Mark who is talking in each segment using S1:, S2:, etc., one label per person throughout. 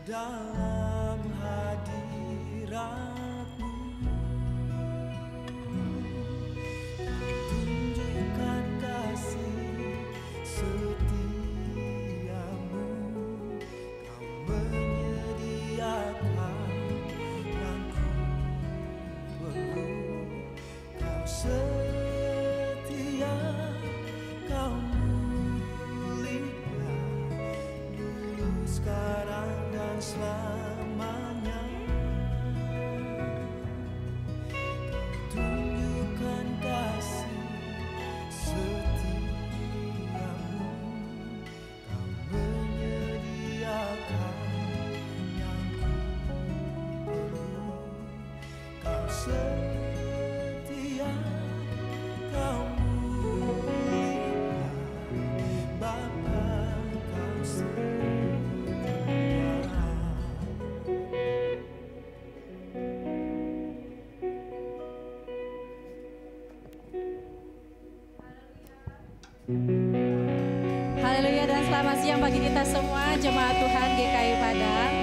S1: dalam hadirat-Mu. Tunjukkan kasih setiamu, Kau menyediakan yang ku perlu. Kau setia, Kau mulia, dulu, sekarang, dan selamanya. Kau tunjukkan kasih setiamu, Kau menyediakan yang ku perlu. Kau setia, Kau mulia, Bapa, Kau setia.
S2: Haleluya dan selamat siang bagi kita semua jemaat Tuhan GKI Padang.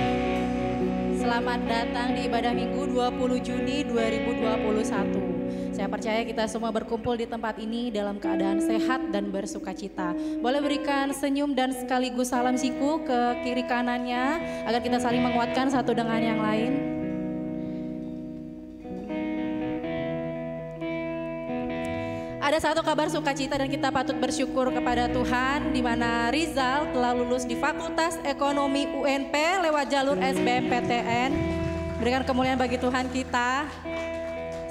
S2: Selamat datang di ibadah Minggu 20 Juni 2021. Saya percaya kita semua berkumpul di tempat ini dalam keadaan sehat dan bersukacita. Boleh berikan senyum dan sekaligus salam siku ke kiri kanannya agar kita saling menguatkan satu dengan yang lain. Ada satu kabar sukacita dan kita patut bersyukur kepada Tuhan, di mana Rizal telah lulus di Fakultas Ekonomi UNP lewat jalur SBMPTN. Berikan kemuliaan bagi Tuhan kita.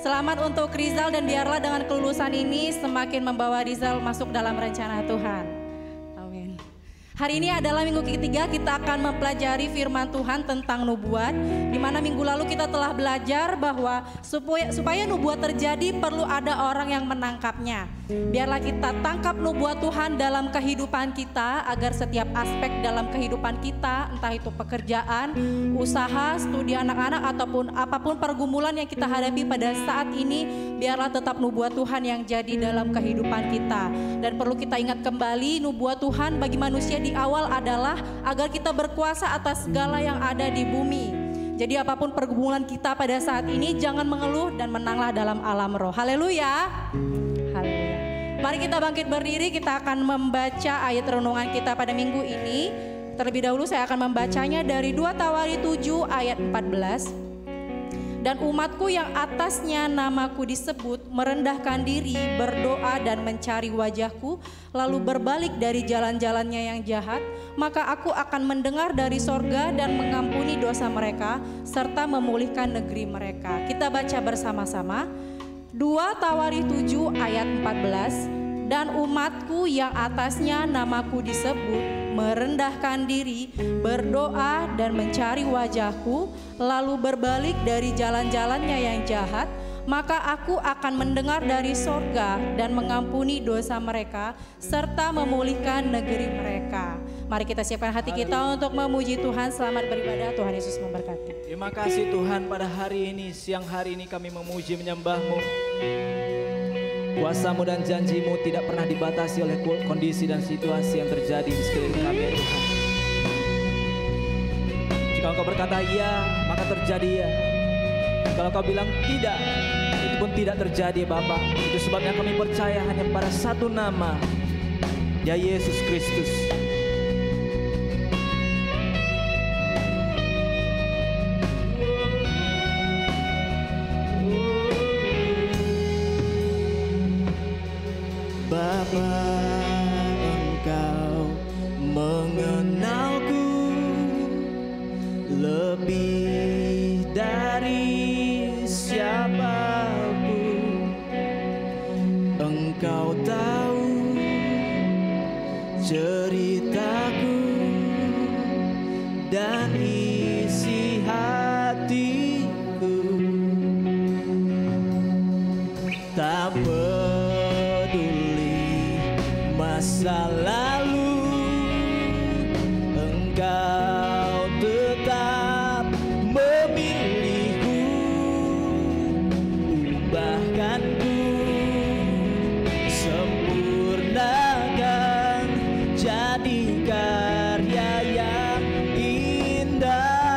S2: Selamat untuk Rizal dan biarlah dengan kelulusan ini semakin membawa Rizal masuk dalam rencana Tuhan. Amin. Hari ini adalah minggu ketiga kita akan mempelajari firman Tuhan tentang nubuat, di mana minggu lalu kita telah belajar bahwa supaya nubuat terjadi perlu ada orang yang menangkapnya. Biarlah kita tangkap nubuat Tuhan dalam kehidupan kita agar setiap aspek dalam kehidupan kita, entah itu pekerjaan, usaha, studi anak-anak ataupun apapun pergumulan yang kita hadapi pada saat ini, biarlah tetap nubuat Tuhan yang jadi dalam kehidupan kita. Dan perlu kita ingat kembali, nubuat Tuhan bagi manusia di awal adalah agar kita berkuasa atas segala yang ada di bumi. Jadi apapun pergumulan kita pada saat ini, jangan mengeluh dan menanglah dalam alam roh. Haleluya. Haleluya. Mari kita bangkit berdiri, kita akan membaca ayat renungan kita pada minggu ini. Terlebih dahulu saya akan membacanya dari 2 Tawari 7 ayat 14. Dan umatku yang atasnya namaku disebut merendahkan diri, berdoa dan mencari wajahku, lalu berbalik dari jalan-jalannya yang jahat, maka aku akan mendengar dari sorga dan mengampuni dosa mereka, serta memulihkan negeri mereka. Kita baca bersama-sama. 2 Tawari 7 ayat 14. Dan umatku yang atasnya namaku disebut merendahkan diri, berdoa dan mencari wajahku, lalu berbalik dari jalan-jalannya yang jahat, maka aku akan mendengar dari sorga dan mengampuni dosa mereka, serta memulihkan negeri mereka. Mari kita siapkan hati kita untuk memuji Tuhan. Selamat beribadah, Tuhan Yesus memberkati.
S3: Terima kasih Tuhan, pada hari ini, siang hari ini kami memuji menyembah-Mu. Kuasa-Mu dan janji-Mu tidak pernah dibatasi oleh kondisi dan situasi yang terjadi di sekeliling kami, ya Tuhan. Jika Engkau berkata iya, maka terjadi ya. Kalau Kau bilang tidak, itu pun tidak terjadi, Bapa. Itu sebabnya kami percaya hanya pada satu nama, ya Yesus Kristus.
S1: Bapa, Engkau mengenalku lebih dari siapapun. Engkau tahu ceritaku dan isi hatiku. Tak masa lalu, Engkau tetap memilihku, ubahkanku, sempurnakan, jadi karya yang indah.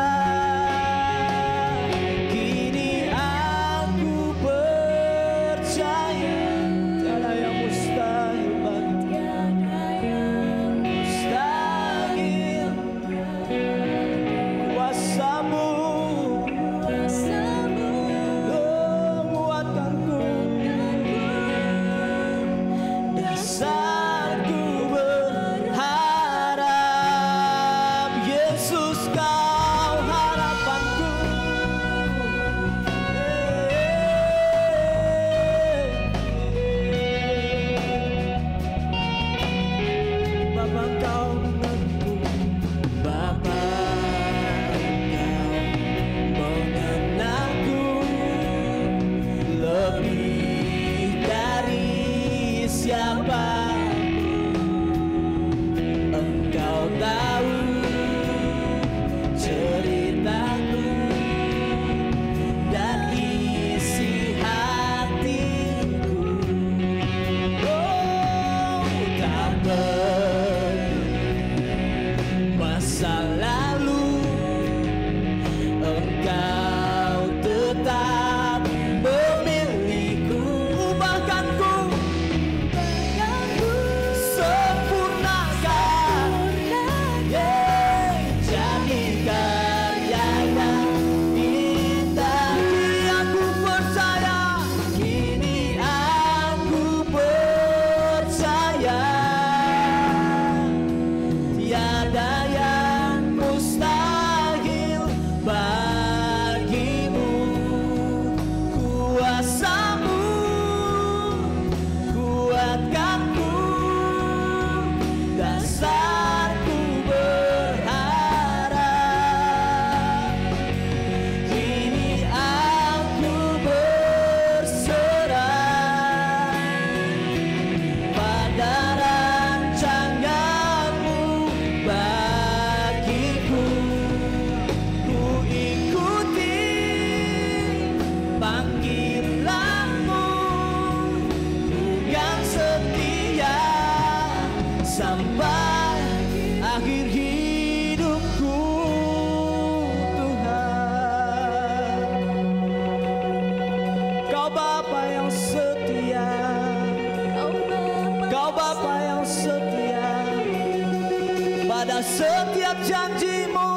S3: setiap janji-Mu,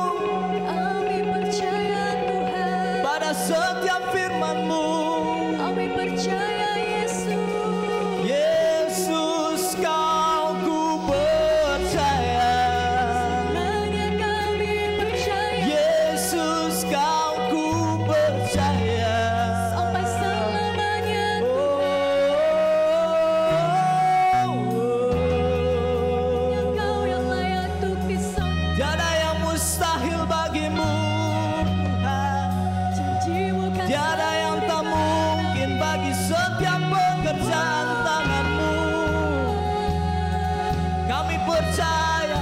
S2: Kami percaya Tuhan.
S3: pada setiap firman-Mu.
S2: Kami percaya Yesus.
S3: Yesus, Kau ku percaya.
S2: Hanya kami percaya.
S3: Yesus, Kau ku percaya.
S2: Sampai selamanya. Engkau yang layak untuk disembah.
S3: Tiada yang mustahil bagimu, Tuhan.
S2: Janji-Mu kan
S3: Tiada yang tak mungkin bagi setiap pekerjaan tangan-Mu. Kami percaya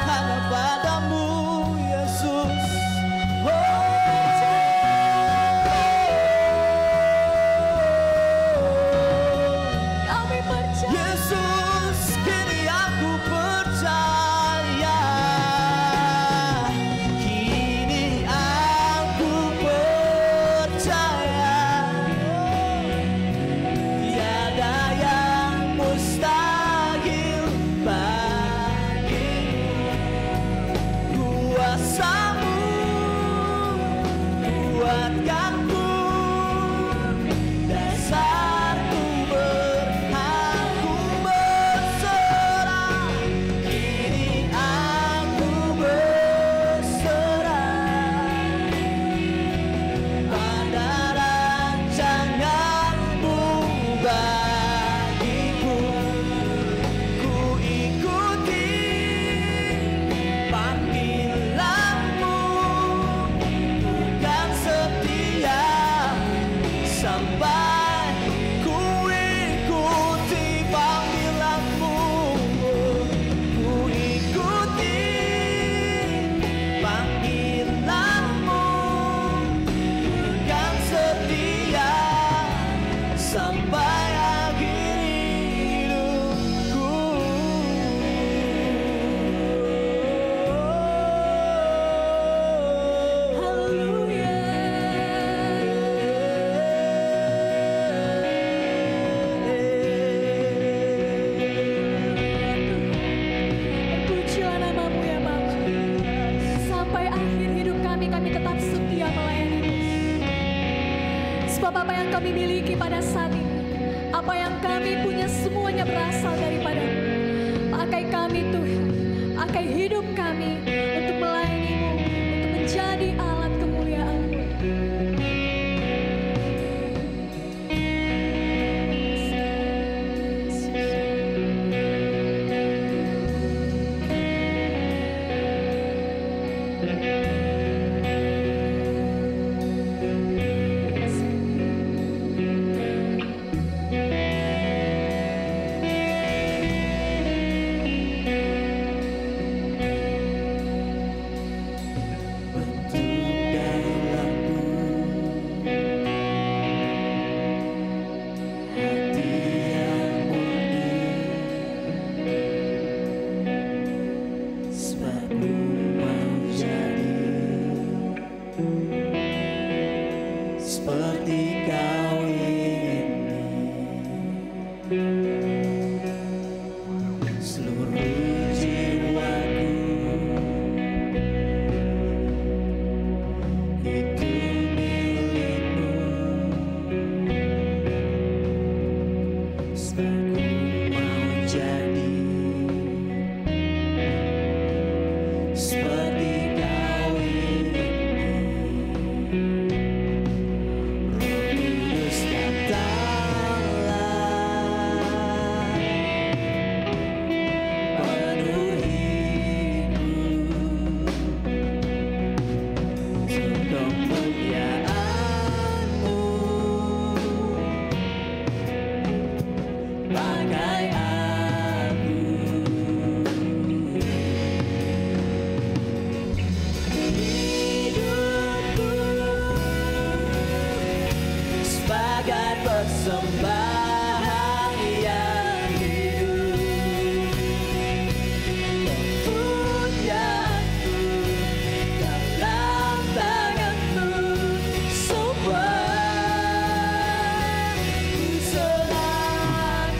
S3: hanya padamu, Yesus.
S2: kami percaya.
S3: Yesus, kini aku percaya. Kini aku percaya. Tiada yang mustahil bagimu. Kuasa-Mu kuatkanku. Dasarku berhak berserah. Kini aku berserah pada rancangan-Mu bagiku. Ku ikuti panggilan-Mu, bukan setia sampai ku ikuti panggilan-Mu. Ku ikuti panggilan-Mu, bukan setia sampai akhir hidupku.
S2: Haleluya. Terpujilah nama-Mu ya Bapa. Sampai akhir hidup kami tetap setia melayani-Mu. Sebab apa yang kami miliki pada saat ini, apa yang kami punya semuanya berasal daripada-Mu. Pakai kami Tuhan, pakai hidup kami untuk melayani-Mu, untuk menjadi alat kemuliaan-Mu. Seperti Kau ingini, seluruh jiwaku itu milik-Mu. Sebab ku mau jadi seperti Kau ingini. Roh Kudus datanglah, penuhiku untuk kemuliaan-Mu. Pakai aku, hidupku sebagai persembahan yang hidup. Punya-Ku dalam tangan-Mu, semua ku serahkan.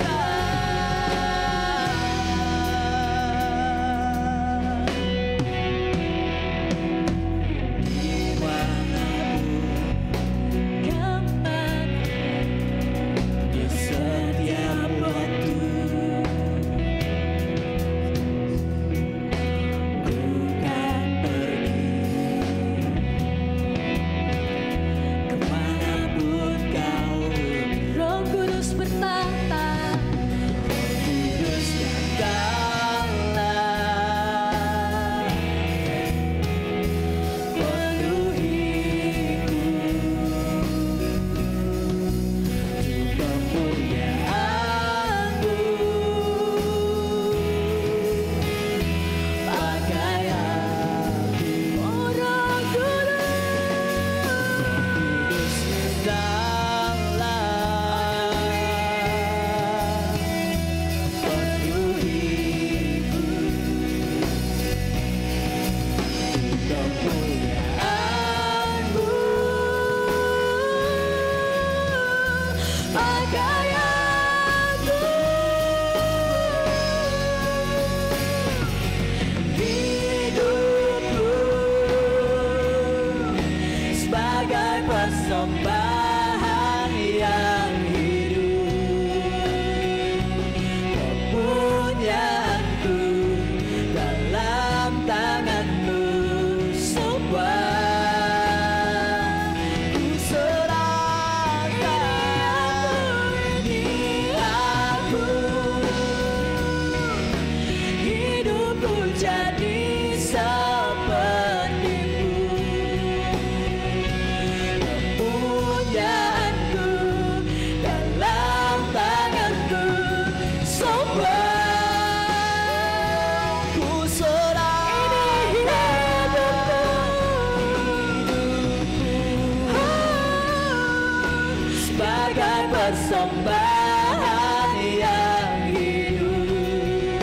S1: persembahan yang hidup,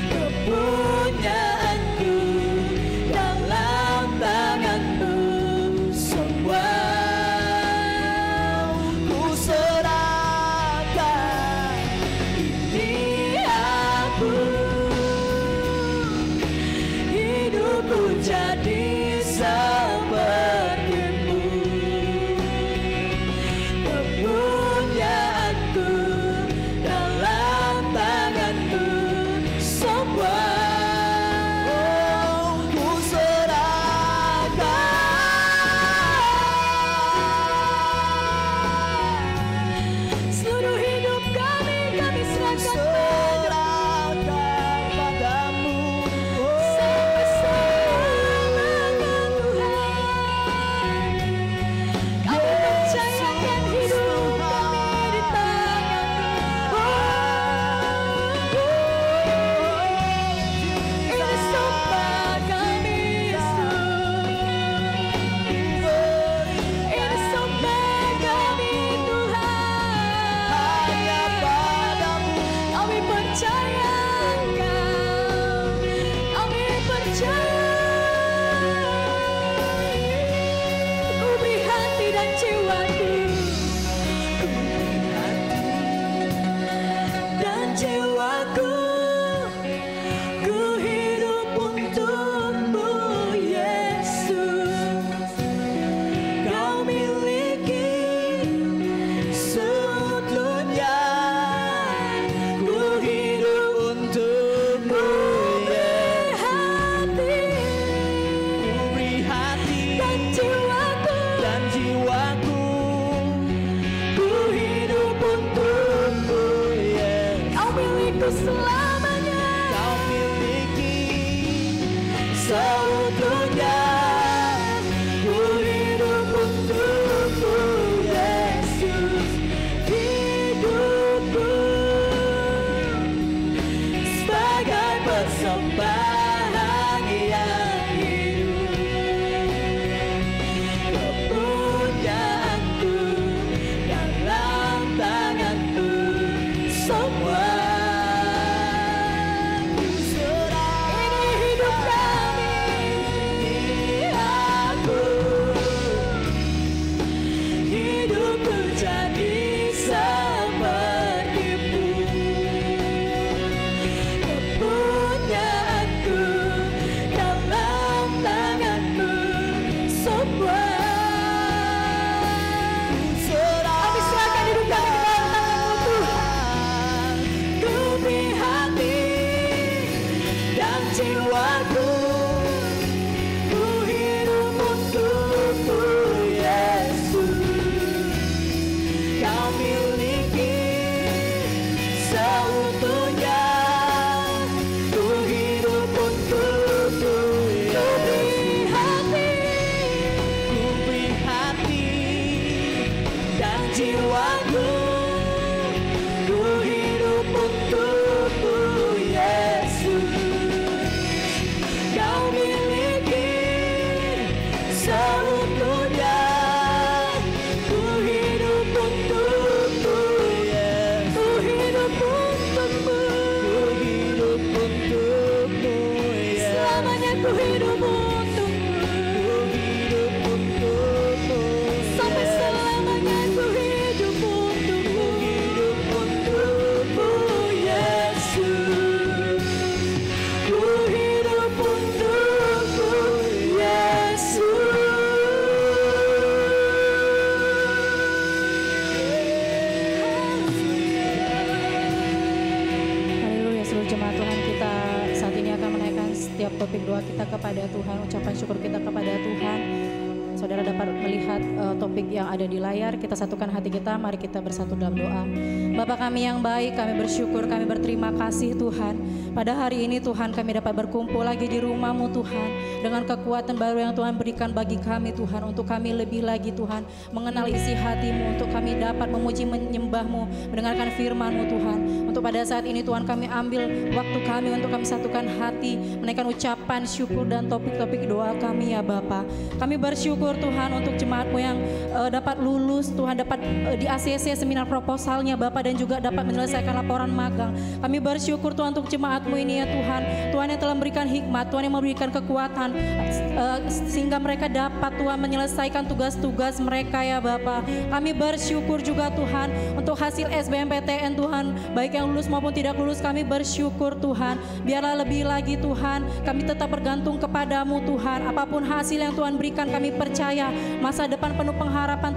S1: kepunyaanku dalam tanganmu, semua ku serahkan. Ini aku, hidupku jadi seperti-Mu, kepunyaanku dalam tangan-Mu, semua ku serahkan. Seluruh hidup kami serahkan padamu, sampai selama Tuhan. Kami percayakan hidup kami di tangan-Mu. Ini sumpah kami, Yesus. Ini sumpah kami, Tuhan. Hanya padamu kami percaya Engkau, kami percaya. Ku beri hati dan jiwaku, ku beri hati dan jiwaku, ku hidup untuk-Mu, Yesus. Kau miliki seutuhnya, ku hidup untuk-Mu, Yesus. Ku beri hati dan jiwaku, ku hidup untuk-Mu, Yesus. Kau milikku selamanya, Kau miliki seutuhnya, ku hidup untuk-Mu, Yesus. Hidupku sebagai persembahan yang hidup, kepunyaanku dalam tangan-Mu, semua ku serahkan. Ini hidup kami, ini aku, hidupku jadi seperti-Mu, kepunyaanku dalam tangan-Mu, semua ku serahkan. Kami serahkan hidup kami ke dalam tangan-Mu, Tuhan. Ku beri hati dan jiwaku, ku hidup untuk-Mu, Yesus. Kau miliki seutuhnya, ku hidup untuk-Mu, Yesus. Ku beri hati dan jiwaku, ku hidup untuk-Mu, Yesus. Kau miliki seutuhnya, ku hidup untuk-Mu, Yesus. Ku hidup untuk-Mu, ku hidup untuk-Mu, Yesus. Selamanya ku hidup untuk-Mu, ku hidup untuk-Mu, sampai selamanya ku hidup untuk-Mu, ku hidup untuk-Mu, Yesus. Ku hidup untuk-Mu, Yesus.
S2: Haleluya. Seluruh jemaat Tuhan, kita saat ini akan menaikkan setiap topik doa kita kepada Tuhan, ucapan syukur kita kepada Tuhan. Saudara dapat melihat topik yang ada di layar. Kita satukan hati kita, mari kita bersatu dalam doa. Bapa kami yang baik, kami bersyukur, kami berterima kasih Tuhan. Pada hari ini Tuhan, kami dapat berkumpul lagi di rumah-Mu Tuhan, dengan kekuatan baru yang Tuhan berikan bagi kami Tuhan, untuk kami lebih lagi Tuhan mengenal isi hati-Mu, untuk kami dapat memuji menyembah-Mu, mendengarkan firman-Mu Tuhan. Untuk pada saat ini Tuhan, kami ambil waktu kami untuk kami satukan hati, menaikkan ucapan syukur dan topik-topik doa kami ya Bapa. Kami bersyukur bersyukur Tuhan untuk jemaat-Mu yang dapat lulus, Tuhan dapat di ACC seminar proposalnya Bapak, dan juga dapat menyelesaikan laporan magang. Kami bersyukur Tuhan untuk jemaat-Mu ini ya Tuhan. Tuhan yang telah memberikan hikmat, Tuhan yang memberikan kekuatan sehingga mereka dapat Tuhan menyelesaikan tugas-tugas mereka ya Bapak. Kami bersyukur juga Tuhan untuk hasil SBMPTN Tuhan, baik yang lulus maupun tidak lulus. Kami bersyukur Tuhan, biarlah lebih lagi Tuhan, kami tetap bergantung kepadamu Tuhan. Apapun hasil yang Tuhan berikan, kami percaya masa depan penuh pengharapan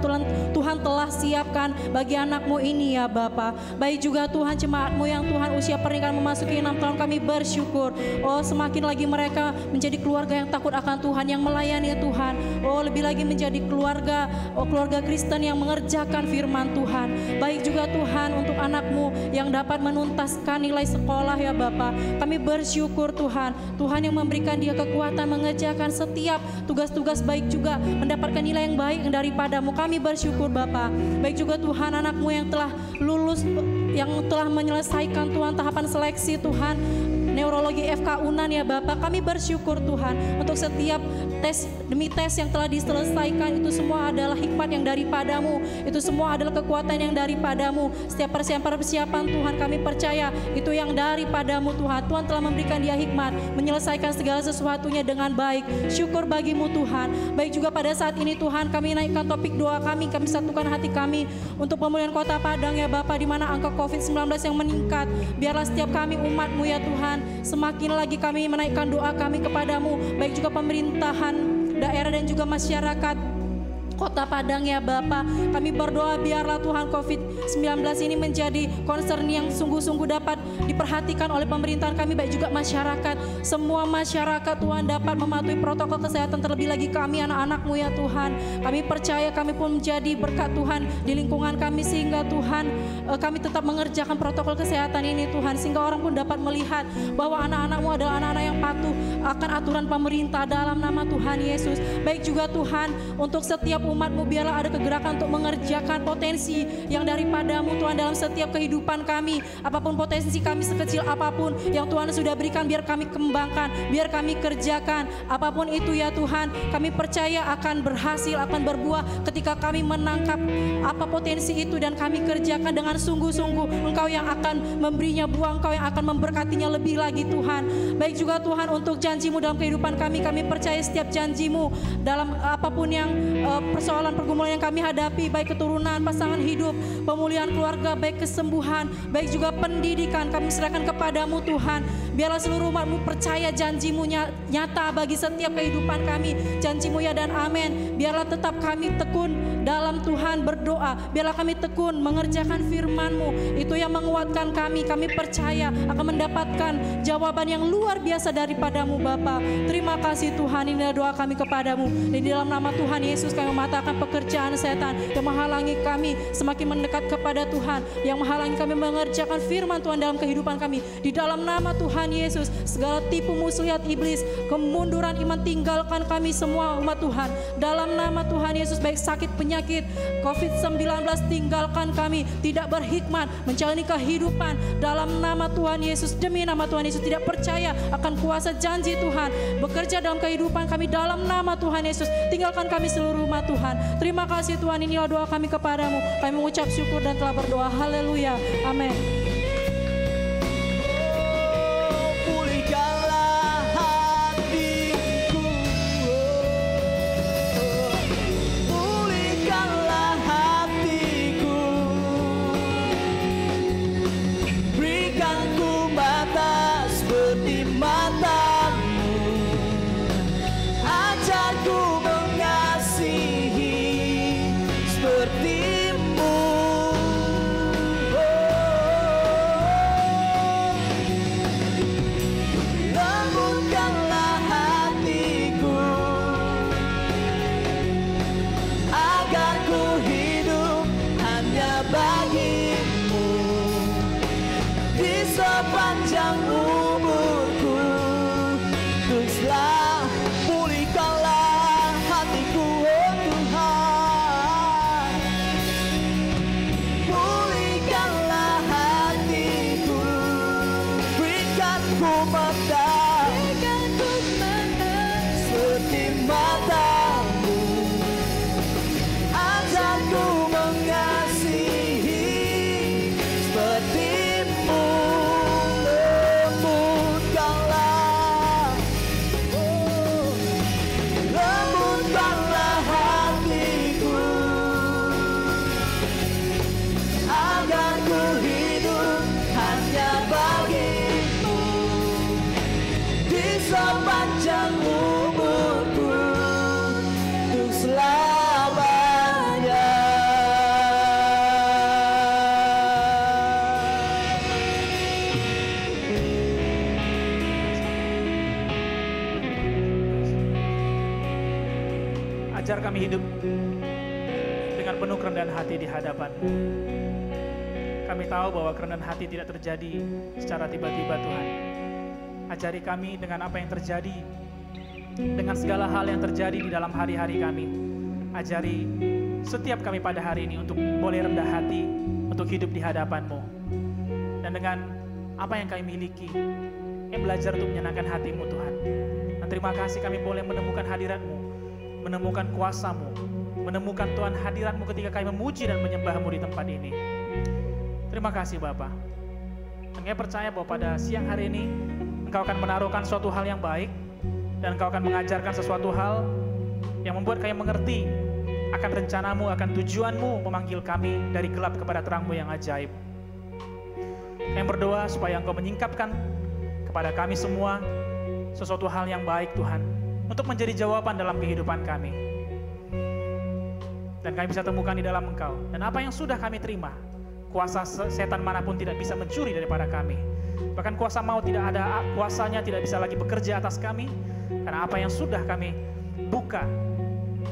S2: Tuhan telah siapkan bagi anak-Mu ini ya Bapa. Baik juga Tuhan jemaat-Mu yang Tuhan usia pernikahan memasuki 6 tahun, kami bersyukur. Oh, semakin lagi mereka menjadi keluarga yang takut akan Tuhan, yang melayani ya Tuhan. Oh, lebih lagi menjadi keluarga Kristen yang mengerjakan firman Tuhan. Baik juga Tuhan untuk anak-Mu yang dapat menuntaskan nilai sekolah ya Bapa. Kami bersyukur Tuhan, Tuhan yang memberikan dia kekuatan mengerjakan setiap tugas-tugas, baik juga mendapatkan nilai yang baik daripada-Mu. Kami bersyukur Bapa. Baik juga Tuhan anak-Mu yang telah lulus, yang telah menyelesaikan Tuhan tahapan seleksi Tuhan neurologi FK Unan ya Bapak. Kami bersyukur Tuhan untuk setiap tes demi tes yang telah diselesaikan. Itu semua adalah hikmat yang daripada-Mu, itu semua adalah kekuatan yang daripada-Mu. Setiap persiapan Tuhan, kami percaya itu yang daripada-Mu Tuhan. Tuhan telah memberikan dia hikmat menyelesaikan segala sesuatunya dengan baik. Syukur bagi-Mu Tuhan. Baik juga pada saat ini Tuhan, kami naikkan topik doa kami satukan hati kami untuk pemulihan Kota Padang ya Bapak, di mana angka COVID-19 yang meningkat. Biarlah setiap kami umat-Mu ya Tuhan, semakin lagi kami menaikkan doa kami kepadamu, baik juga pemerintahan daerah dan juga masyarakat Kota Padang ya Bapak. Kami berdoa biarlah Tuhan COVID-19 ini menjadi concern yang sungguh-sungguh dapat diperhatikan oleh pemerintahan kami, baik juga masyarakat. Semua masyarakat Tuhan dapat mematuhi protokol kesehatan, terlebih lagi kami anak-anak-Mu ya Tuhan. Kami percaya kami pun menjadi berkat Tuhan di lingkungan kami, sehingga Tuhan kami tetap mengerjakan protokol kesehatan ini Tuhan, sehingga orang pun dapat melihat bahwa anak-anak-Mu adalah anak-anak yang patuh akan aturan pemerintah dalam nama Tuhan Yesus. Baik juga Tuhan untuk setiap umat-Mu, biarlah ada kegerakan untuk mengerjakan potensi yang daripada-Mu Tuhan dalam setiap kehidupan kami. Apapun potensi kami, sekecil apapun yang Tuhan sudah berikan, biar kami kembangkan, biar kami kerjakan. Apapun itu ya Tuhan, kami percaya akan berhasil, akan berbuah ketika kami menangkap apa potensi itu dan kami kerjakan dengan sungguh-sungguh. Engkau yang akan memberinya buah, Engkau yang akan memberkatinya lebih lagi Tuhan. Baik juga Tuhan untuk janji-Mu dalam kehidupan kami percaya setiap janji-Mu dalam apapun yang persoalan pergumulan yang kami hadapi, baik keturunan, pasangan hidup, pemulihan keluarga, baik kesembuhan, baik juga pendidikan, kami serahkan kepadamu Tuhan. Biarlah seluruh umat-Mu percaya janji-Mu nyata bagi setiap kehidupan kami. Janji-Mu ya dan amin. Biarlah tetap kami tekun dalam Tuhan berdoa. Biarlah kami tekun mengerjakan firman-Mu. Itu yang menguatkan kami. Kami percaya akan mendapatkan jawaban yang luar biasa daripada-Mu Bapa. Terima kasih Tuhan, inilah doa kami kepadamu. Dan di dalam nama Tuhan Yesus kami mematahkan pekerjaan setan yang menghalangi kami semakin mendekat kepada Tuhan, yang menghalangi kami mengerjakan firman Tuhan dalam kehidupan kami. Di dalam nama Tuhan Yesus, segala tipu muslihat iblis, kemunduran iman, tinggalkan kami semua umat Tuhan. Dalam nama Tuhan Yesus, baik sakit, penyakit, COVID-19, tinggalkan kami. Tidak berhikmat menjalani kehidupan dalam nama Tuhan Yesus. Demi nama Tuhan Yesus, tidak percaya akan kuasa janji Tuhan bekerja dalam kehidupan kami. Dalam nama Tuhan Yesus, tinggalkan kami seluruh umat Tuhan. Terima kasih Tuhan, inilah doa kami kepadamu. Kami mengucap syukur dan telah berdoa. Haleluya, amin.
S1: Sepanjang umurku, teruslah pulihkanlah hatiku, oh Tuhan. Pulihkanlah hatiku, berikan ku mata seperti mata-Mu. panjang umurku untuk selamanya.
S4: Ajar kami hidup dengan penuh kerendahan hati di hadapan-Mu. Kami tahu bahwa kerendahan hati tidak terjadi secara tiba-tiba, Tuhan. Ajari kami dengan apa yang terjadi, dengan segala hal yang terjadi di dalam hari-hari kami. Ajari setiap kami pada hari ini untuk boleh rendah hati, untuk hidup di hadapan-Mu. Dan dengan apa yang kami miliki, kami belajar untuk menyenangkan hati-Mu, Tuhan. Dan terima kasih kami boleh menemukan hadirat-Mu, menemukan kuasa-Mu, menemukan Tuhan hadirat-Mu ketika kami memuji dan menyembah-Mu di tempat ini. Terima kasih Bapa. Dan kami percaya bahwa pada siang hari ini Engkau akan menaruhkan suatu hal yang baik, dan Engkau akan mengajarkan sesuatu hal yang membuat kami mengerti akan rencana-Mu, akan tujuan-Mu memanggil kami dari gelap kepada terang-Mu yang ajaib. Kami berdoa supaya Engkau menyingkapkan kepada kami semua sesuatu hal yang baik, Tuhan, untuk menjadi jawaban dalam kehidupan kami. Dan kami bisa temukan di dalam Engkau. Dan apa yang sudah kami terima, kuasa setan manapun tidak bisa mencuri daripada kami. Bahkan kuasa maut tidak ada kuasanya, tidak bisa lagi bekerja atas kami. Karena apa yang sudah kami buka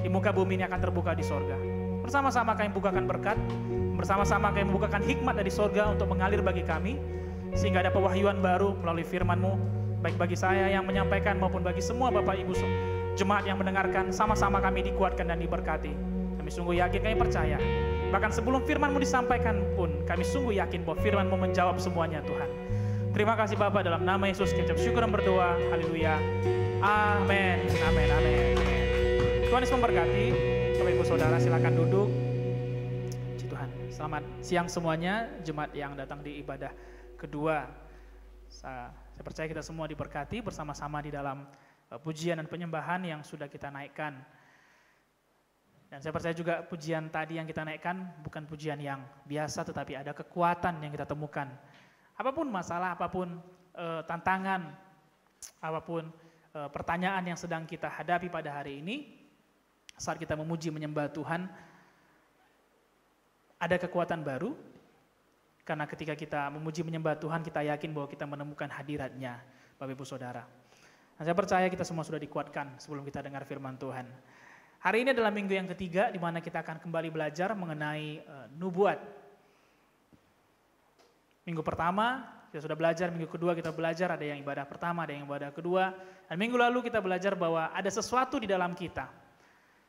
S4: di muka bumi ini akan terbuka di sorga. Bersama-sama kami bukakan berkat, bersama-sama kami membukakan hikmat dari sorga untuk mengalir bagi kami, sehingga ada pewahyuan baru melalui firman-Mu, baik bagi saya yang menyampaikan maupun bagi semua Bapak Ibu jemaat yang mendengarkan. Sama-sama kami dikuatkan dan diberkati. Kami sungguh yakin, kami percaya, bahkan sebelum firman-Mu disampaikan pun kami sungguh yakin bahwa firman-Mu menjawab semuanya, Tuhan. Terima kasih Bapa, dalam nama Yesus kami ucap syukur dan berdoa. Haleluya. Amin. Amin. Amin. Tuhan Yesus memberkati. Bapak Ibu Saudara silakan duduk. Puji Tuhan. Selamat siang semuanya, jemaat yang datang di ibadah kedua. Saya percaya kita semua diberkati bersama-sama di dalam pujian dan penyembahan yang sudah kita naikkan. Dan saya percaya juga pujian tadi yang kita naikkan bukan pujian yang biasa, tetapi ada kekuatan yang kita temukan. Apapun masalah, apapun tantangan, apapun pertanyaan yang sedang kita hadapi pada hari ini, saat kita memuji menyembah Tuhan, ada kekuatan baru. Karena ketika kita memuji menyembah Tuhan, kita yakin bahwa kita menemukan hadirat-Nya, Bapak Ibu Saudara. Dan saya percaya kita semua sudah dikuatkan sebelum kita dengar firman Tuhan. Hari ini adalah minggu yang ketiga di mana kita akan kembali belajar mengenai nubuat. Minggu pertama kita sudah belajar, minggu kedua kita belajar, ada yang ibadah pertama, ada yang ibadah kedua. Dan minggu lalu kita belajar bahwa ada sesuatu di dalam kita.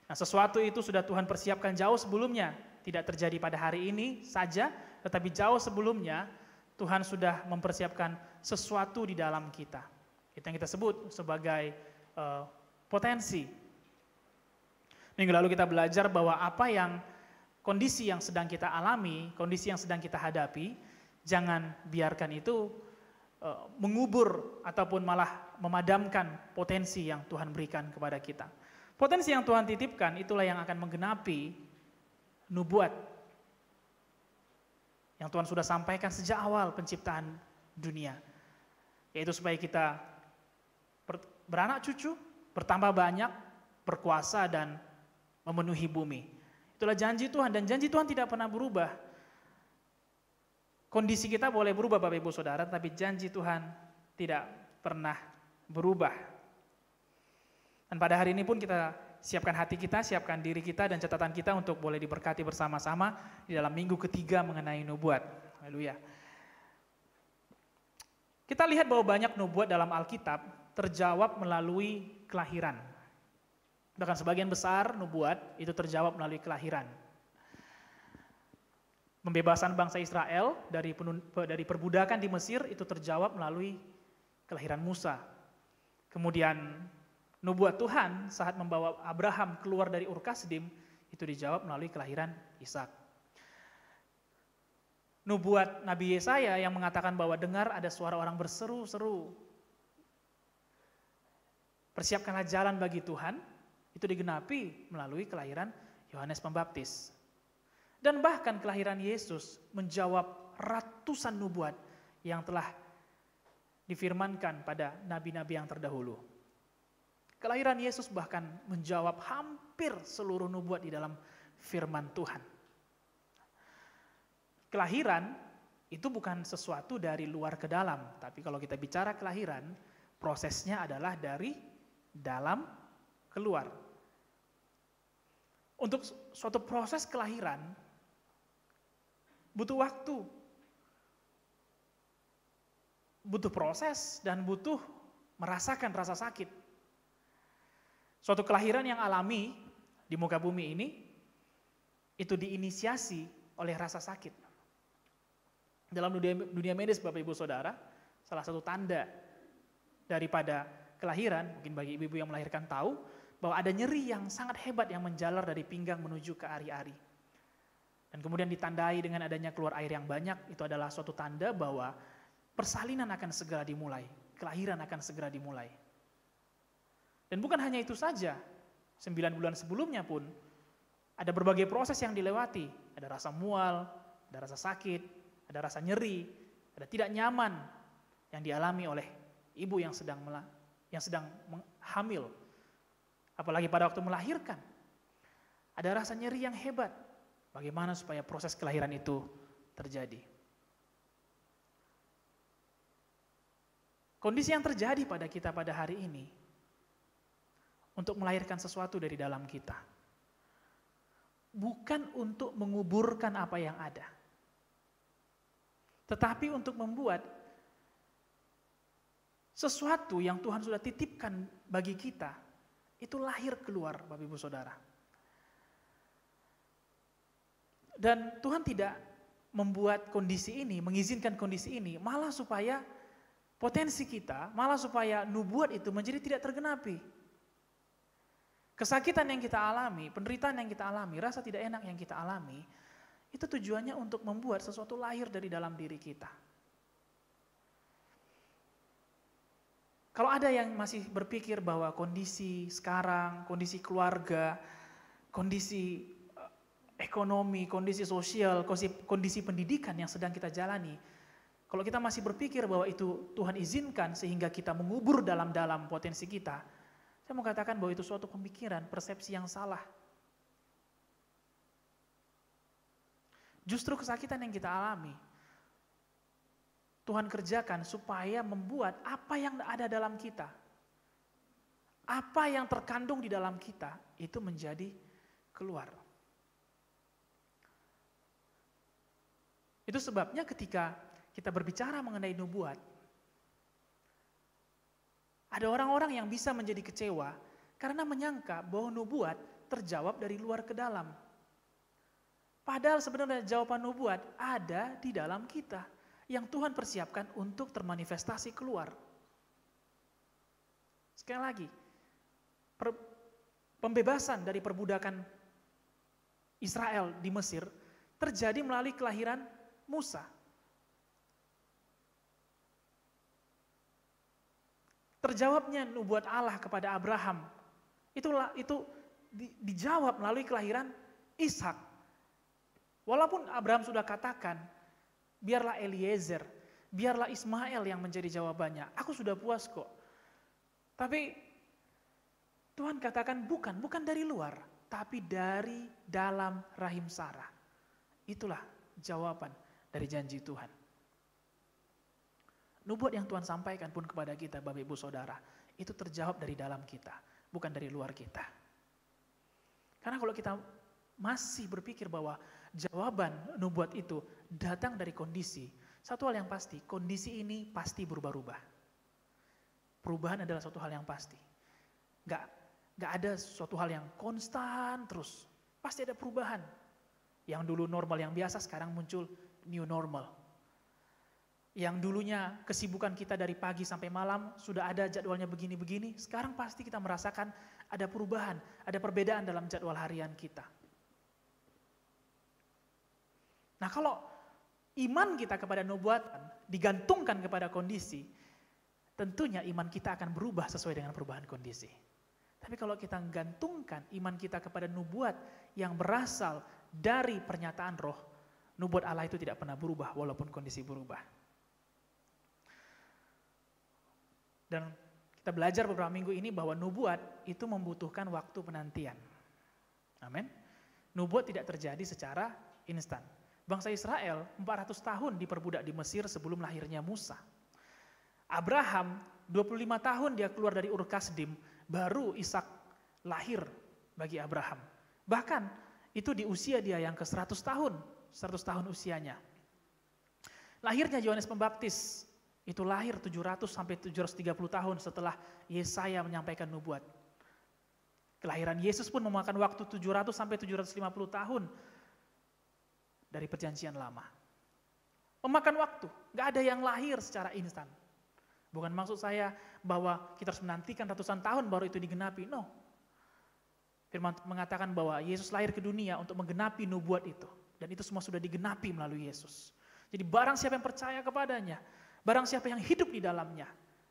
S4: Nah, sesuatu itu sudah Tuhan persiapkan jauh sebelumnya, tidak terjadi pada hari ini saja, tetapi jauh sebelumnya Tuhan sudah mempersiapkan sesuatu di dalam kita. Itu yang kita sebut sebagai potensi. Minggu lalu kita belajar bahwa apa yang kondisi yang sedang kita alami, kondisi yang sedang kita hadapi, jangan biarkan itu mengubur ataupun malah memadamkan potensi yang Tuhan berikan kepada kita. Potensi yang Tuhan titipkan itulah yang akan menggenapi nubuat yang Tuhan sudah sampaikan sejak awal penciptaan dunia. Yaitu supaya kita beranak cucu, bertambah banyak, berkuasa dan memenuhi bumi. Itulah janji Tuhan, dan janji Tuhan tidak pernah berubah. Kondisi kita boleh berubah Bapak Ibu Saudara, tapi janji Tuhan tidak pernah berubah. Dan pada hari ini pun kita siapkan hati kita, siapkan diri kita dan catatan kita untuk boleh diberkati bersama-sama di dalam minggu ketiga mengenai nubuat. Haleluya. Kita lihat bahwa banyak nubuat dalam Alkitab terjawab melalui kelahiran. Bahkan sebagian besar nubuat itu terjawab melalui kelahiran. Pembebasan bangsa Israel dari perbudakan di Mesir itu terjawab melalui kelahiran Musa. Kemudian nubuat Tuhan saat membawa Abraham keluar dari Ur Kasdim itu dijawab melalui kelahiran Ishak. Nubuat Nabi Yesaya yang mengatakan bahwa dengar ada suara orang berseru-seru, persiapkanlah jalan bagi Tuhan, itu digenapi melalui kelahiran Yohanes Pembaptis. Dan bahkan kelahiran Yesus menjawab ratusan nubuat yang telah difirmankan pada nabi-nabi yang terdahulu. Kelahiran Yesus bahkan menjawab hampir seluruh nubuat di dalam firman Tuhan. Kelahiran itu bukan sesuatu dari luar ke dalam, tapi kalau kita bicara kelahiran, prosesnya adalah dari dalam keluar. Untuk suatu proses kelahiran butuh waktu, butuh proses, dan butuh merasakan rasa sakit. Suatu kelahiran yang alami di muka bumi ini, itu diinisiasi oleh rasa sakit. Dalam dunia medis Bapak Ibu Saudara, salah satu tanda daripada kelahiran, mungkin bagi ibu-ibu yang melahirkan tahu, bahwa ada nyeri yang sangat hebat yang menjalar dari pinggang menuju ke ari-ari. Dan kemudian ditandai dengan adanya keluar air yang banyak, itu adalah suatu tanda bahwa persalinan akan segera dimulai, kelahiran akan segera dimulai. Dan bukan hanya itu saja, 9 bulan sebelumnya pun ada berbagai proses yang dilewati. Ada rasa mual, ada rasa sakit, ada rasa nyeri, ada tidak nyaman yang dialami oleh ibu yang sedang hamil. Apalagi pada waktu melahirkan. Ada rasa nyeri yang hebat. Bagaimana supaya proses kelahiran itu terjadi? Kondisi yang terjadi pada kita pada hari ini untuk melahirkan sesuatu dari dalam kita. Bukan untuk menguburkan apa yang ada. Tetapi untuk membuat sesuatu yang Tuhan sudah titipkan bagi kita, itu lahir keluar, Bapak Ibu Saudara. Dan Tuhan tidak membuat kondisi ini, mengizinkan kondisi ini, malah supaya potensi kita, malah supaya nubuat itu menjadi tidak tergenapi. Kesakitan yang kita alami, penderitaan yang kita alami, rasa tidak enak yang kita alami, itu tujuannya untuk membuat sesuatu lahir dari dalam diri kita. Kalau ada yang masih berpikir bahwa kondisi sekarang, kondisi keluarga, kondisi ekonomi, kondisi sosial, kondisi pendidikan yang sedang kita jalani, kalau kita masih berpikir bahwa itu Tuhan izinkan sehingga kita mengubur dalam-dalam potensi kita, saya mau katakan bahwa itu suatu pemikiran, persepsi yang salah. Justru kesakitan yang kita alami, Tuhan kerjakan supaya membuat apa yang ada dalam kita, apa yang terkandung di dalam kita, itu menjadi keluar. Itu sebabnya ketika kita berbicara mengenai nubuat, ada orang-orang yang bisa menjadi kecewa karena menyangka bahwa nubuat terjawab dari luar ke dalam. Padahal sebenarnya jawaban nubuat ada di dalam kita yang Tuhan persiapkan untuk termanifestasi keluar. Sekali lagi, pembebasan dari perbudakan Israel di Mesir terjadi melalui kelahiran Musa. Terjawabnya nubuat Allah kepada Abraham, itu dijawab melalui kelahiran Ishak. Walaupun Abraham sudah katakan, biarlah Eliezer, biarlah Ismail yang menjadi jawabannya, aku sudah puas kok. Tapi Tuhan katakan bukan dari luar, tapi dari dalam rahim Sarah. Itulah jawaban dari janji Tuhan. Nubuat yang Tuhan sampaikan pun kepada kita, Bapak Ibu Saudara, itu terjawab dari dalam kita, bukan dari luar kita. Karena kalau kita masih berpikir bahwa jawaban nubuat itu datang dari kondisi, satu hal yang pasti, kondisi ini pasti berubah-ubah. Perubahan adalah suatu hal yang pasti. Gak ada suatu hal yang konstan terus. Pasti ada perubahan. Yang dulu normal yang biasa sekarang muncul new normal. Yang dulunya kesibukan kita dari pagi sampai malam sudah ada jadwalnya begini-begini, sekarang pasti kita merasakan ada perubahan, ada perbedaan dalam jadwal harian kita. Nah, kalau iman kita kepada nubuatan digantungkan kepada kondisi, tentunya iman kita akan berubah sesuai dengan perubahan kondisi. Tapi kalau kita menggantungkan iman kita kepada nubuat yang berasal dari pernyataan roh, nubuat Allah itu tidak pernah berubah walaupun kondisi berubah. Dan Kita belajar beberapa minggu ini bahwa nubuat itu membutuhkan waktu penantian. Amin. Nubuat tidak terjadi secara instan. Bangsa Israel 400 tahun diperbudak di Mesir sebelum lahirnya Musa. Abraham 25 tahun dia keluar dari Ur Kasdim, baru Ishak lahir bagi Abraham. Bahkan itu di usia dia yang ke 100 tahun usianya. Lahirnya Yohanes Pembaptis, itu lahir 700 sampai 730 tahun setelah Yesaya menyampaikan nubuat. Kelahiran Yesus pun memakan waktu 700 sampai 750 tahun dari perjanjian lama. Memakan waktu, gak ada yang lahir secara instan. Bukan maksud saya bahwa kita harus menantikan ratusan tahun baru itu digenapi, no. Firman mengatakan bahwa Yesus lahir ke dunia untuk menggenapi nubuat itu. Dan itu semua sudah digenapi melalui Yesus. Jadi barang siapa yang percaya kepadanya, barang siapa yang hidup di dalamnya,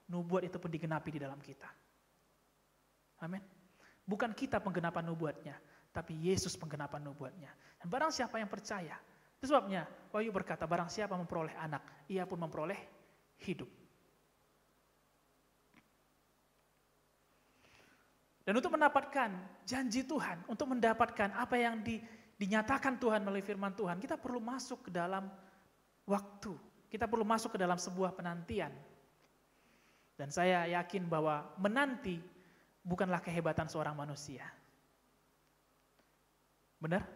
S4: nubuat itu pun digenapi di dalam kita. Amin. Bukan kita penggenapan nubuatnya, tapi Yesus penggenapan nubuatnya. Dan barang siapa yang percaya, itu sebabnya Wahyu berkata, barang siapa memperoleh anak, ia pun memperoleh hidup. Dan untuk mendapatkan janji Tuhan, untuk mendapatkan apa yang dinyatakan Tuhan melalui firman Tuhan, kita perlu masuk ke dalam waktu. Kita perlu masuk ke dalam sebuah penantian. Dan saya yakin bahwa menanti bukanlah kehebatan seorang manusia. Benar?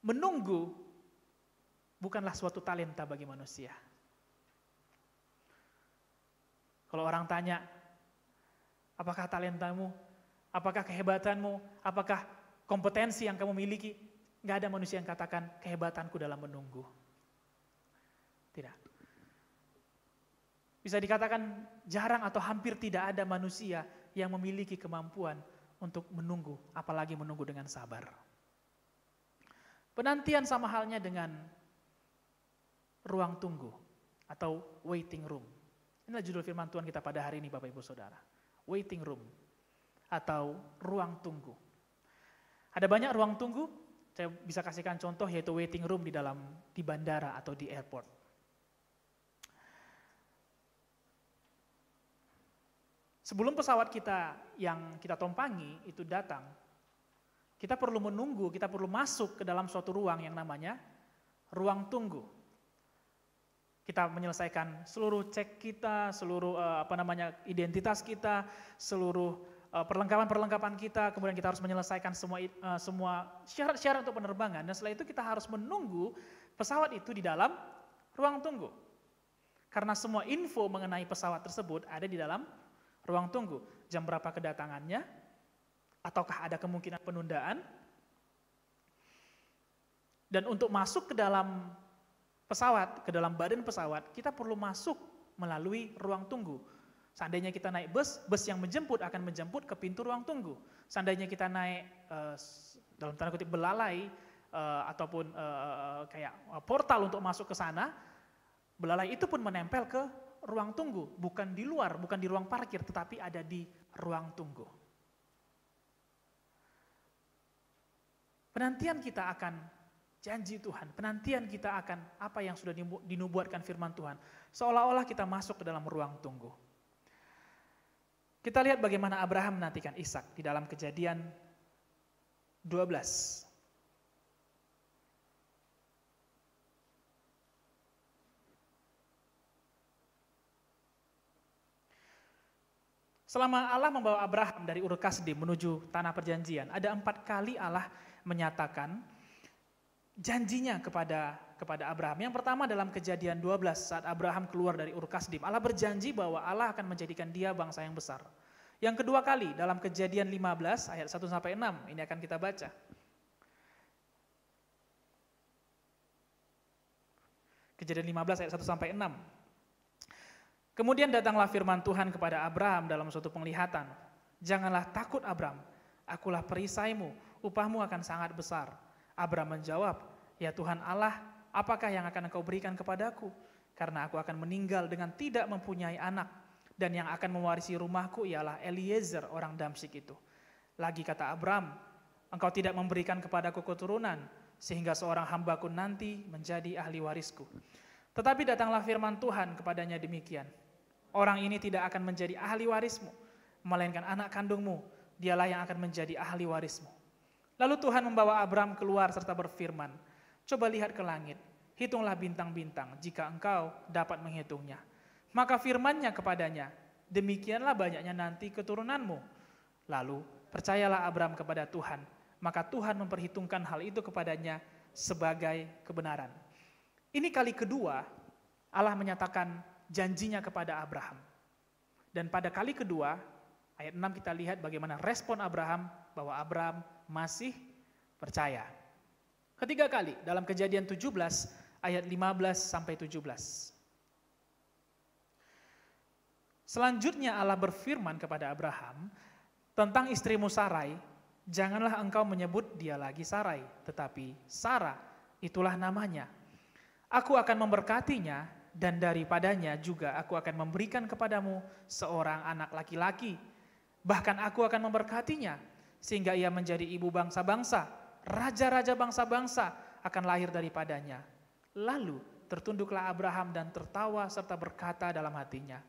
S4: Menunggu bukanlah suatu talenta bagi manusia. Kalau orang tanya, apakah talentamu, apakah kehebatanmu, apakah kompetensi yang kamu miliki, gak ada manusia yang katakan kehebatanku dalam menunggu. Tidak. Bisa dikatakan jarang atau hampir tidak ada manusia yang memiliki kemampuan untuk menunggu, apalagi menunggu dengan sabar. Penantian sama halnya dengan ruang tunggu atau waiting room. Inilah judul firman Tuhan kita pada hari ini, Bapak Ibu Saudara. Waiting room atau ruang tunggu. Ada banyak ruang tunggu, saya bisa kasihkan contoh yaitu waiting room di bandara atau di airport. Sebelum pesawat kita yang kita tumpangi itu datang, kita perlu menunggu, kita perlu masuk ke dalam suatu ruang yang namanya ruang tunggu. Kita menyelesaikan seluruh cek kita, seluruh identitas kita, seluruh perlengkapan-perlengkapan kita, kemudian kita harus menyelesaikan semua syarat-syarat untuk penerbangan, dan setelah itu kita harus menunggu pesawat itu di dalam ruang tunggu. Karena semua info mengenai pesawat tersebut ada di dalam ruang tunggu. Jam berapa kedatangannya, ataukah ada kemungkinan penundaan. Dan untuk masuk ke dalam pesawat, ke dalam badan pesawat, kita perlu masuk melalui ruang tunggu. Seandainya kita naik bus yang menjemput akan menjemput ke pintu ruang tunggu. Seandainya kita naik dalam tanda kutip belalai ataupun kayak portal untuk masuk ke sana, belalai itu pun menempel ke ruang tunggu, bukan di luar, bukan di ruang parkir, tetapi ada di ruang tunggu. Penantian kita akan janji Tuhan, penantian kita akan apa yang sudah dinubuatkan firman Tuhan, seolah-olah kita masuk ke dalam ruang tunggu. Kita lihat bagaimana Abraham menantikan Ishak di dalam Kejadian 12. Selama Allah membawa Abraham dari Ur Kasdim menuju tanah perjanjian, ada 4 kali Allah menyatakan janjinya kepada Abraham. Yang pertama dalam Kejadian 12 saat Abraham keluar dari Ur Kasdim, Allah berjanji bahwa Allah akan menjadikan dia bangsa yang besar. Yang kedua kali dalam Kejadian 15 ayat 1-6, ini akan kita baca. Kejadian 15 ayat 1-6. Kemudian datanglah firman Tuhan kepada Abraham dalam suatu penglihatan. Janganlah takut Abraham, akulah perisaimu, upahmu akan sangat besar. Abraham menjawab, ya Tuhan Allah, apakah yang akan engkau berikan kepadaku? Karena aku akan meninggal dengan tidak mempunyai anak, dan yang akan mewarisi rumahku ialah Eliezer orang Damsyik itu. Lagi kata Abraham, engkau tidak memberikan kepadaku keturunan, sehingga seorang hambaku nanti menjadi ahli warisku. Tetapi datanglah firman Tuhan kepadanya demikian, orang ini tidak akan menjadi ahli warismu, melainkan anak kandungmu, dialah yang akan menjadi ahli warismu. Lalu Tuhan membawa Abram keluar serta berfirman, coba lihat ke langit, hitunglah bintang-bintang jika engkau dapat menghitungnya. Maka firman-Nya kepadanya, demikianlah banyaknya nanti keturunanmu. Lalu percayalah Abram kepada Tuhan, maka Tuhan memperhitungkan hal itu kepadanya sebagai kebenaran. Ini kali kedua Allah menyatakan janjinya kepada Abraham. Dan pada kali kedua, ayat 6 kita lihat bagaimana respon Abraham, bahwa Abraham masih percaya. Ketiga kali dalam Kejadian 17 ayat 15 sampai 17. Selanjutnya Allah berfirman kepada Abraham tentang istrimu Sarai, janganlah engkau menyebut dia lagi Sarai, tetapi Sarah, itulah namanya. Aku akan memberkatinya dan daripadanya juga aku akan memberikan kepadamu seorang anak laki-laki. Bahkan aku akan memberkatinya sehingga ia menjadi ibu bangsa-bangsa, raja-raja bangsa-bangsa akan lahir daripadanya. Lalu tertunduklah Abraham dan tertawa serta berkata dalam hatinya,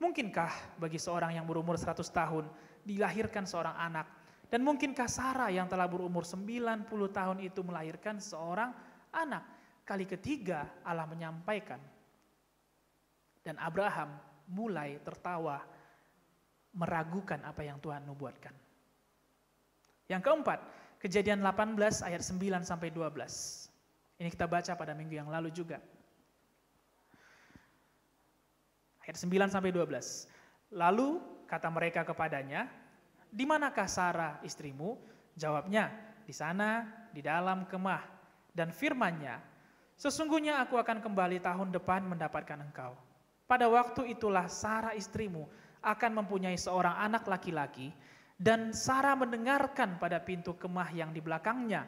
S4: mungkinkah bagi seorang yang berumur 100 tahun dilahirkan seorang anak? Dan mungkinkah Sarah yang telah berumur 90 tahun itu melahirkan seorang anak? Kali ketiga Allah menyampaikan. Dan Abraham mulai tertawa, meragukan apa yang Tuhan nubuatkan. Yang keempat, Kejadian 18 ayat 9 sampai 12. Ini kita baca pada minggu yang lalu juga. Ayat 9 sampai 12. Lalu kata mereka kepadanya, di manakah Sarah istrimu? Jawabnya, di sana, di dalam kemah. Dan firman-Nya, sesungguhnya aku akan kembali tahun depan mendapatkan engkau. Pada waktu itulah Sarah istrimu akan mempunyai seorang anak laki-laki, dan Sarah mendengarkan pada pintu kemah yang di belakangnya.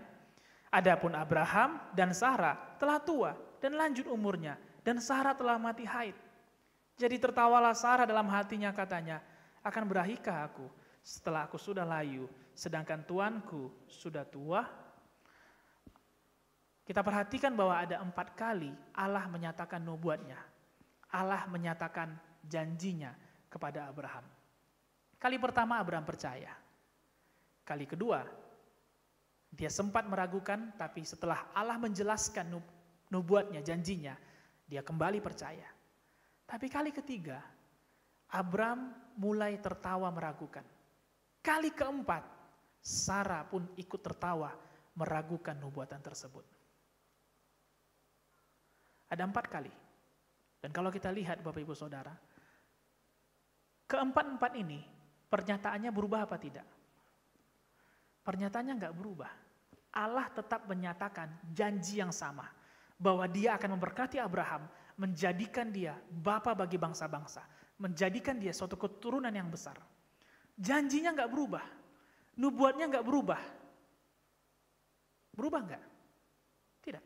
S4: Adapun Abraham dan Sarah telah tua dan lanjut umurnya, dan Sarah telah mati haid. Jadi tertawalah Sarah dalam hatinya, katanya, akan berahikah aku setelah aku sudah layu, sedangkan tuanku sudah tua? Kita perhatikan bahwa ada 4 kali Allah menyatakan nubuatnya. Allah menyatakan janjinya kepada Abraham. Kali pertama Abraham percaya. Kali kedua, dia sempat meragukan, tapi setelah Allah menjelaskan nubuatnya, janjinya, dia kembali percaya. Tapi kali ketiga, Abraham mulai tertawa meragukan. Kali keempat, Sarah pun ikut tertawa meragukan nubuatan tersebut. Ada 4 kali. Dan kalau kita lihat Bapak Ibu Saudara, keempat-empat ini pernyataannya berubah apa tidak? Pernyataannya enggak berubah. Allah tetap menyatakan janji yang sama, bahwa dia akan memberkati Abraham, menjadikan dia bapa bagi bangsa-bangsa, menjadikan dia suatu keturunan yang besar. Janjinya enggak berubah, nubuatnya enggak berubah. Berubah enggak? Tidak.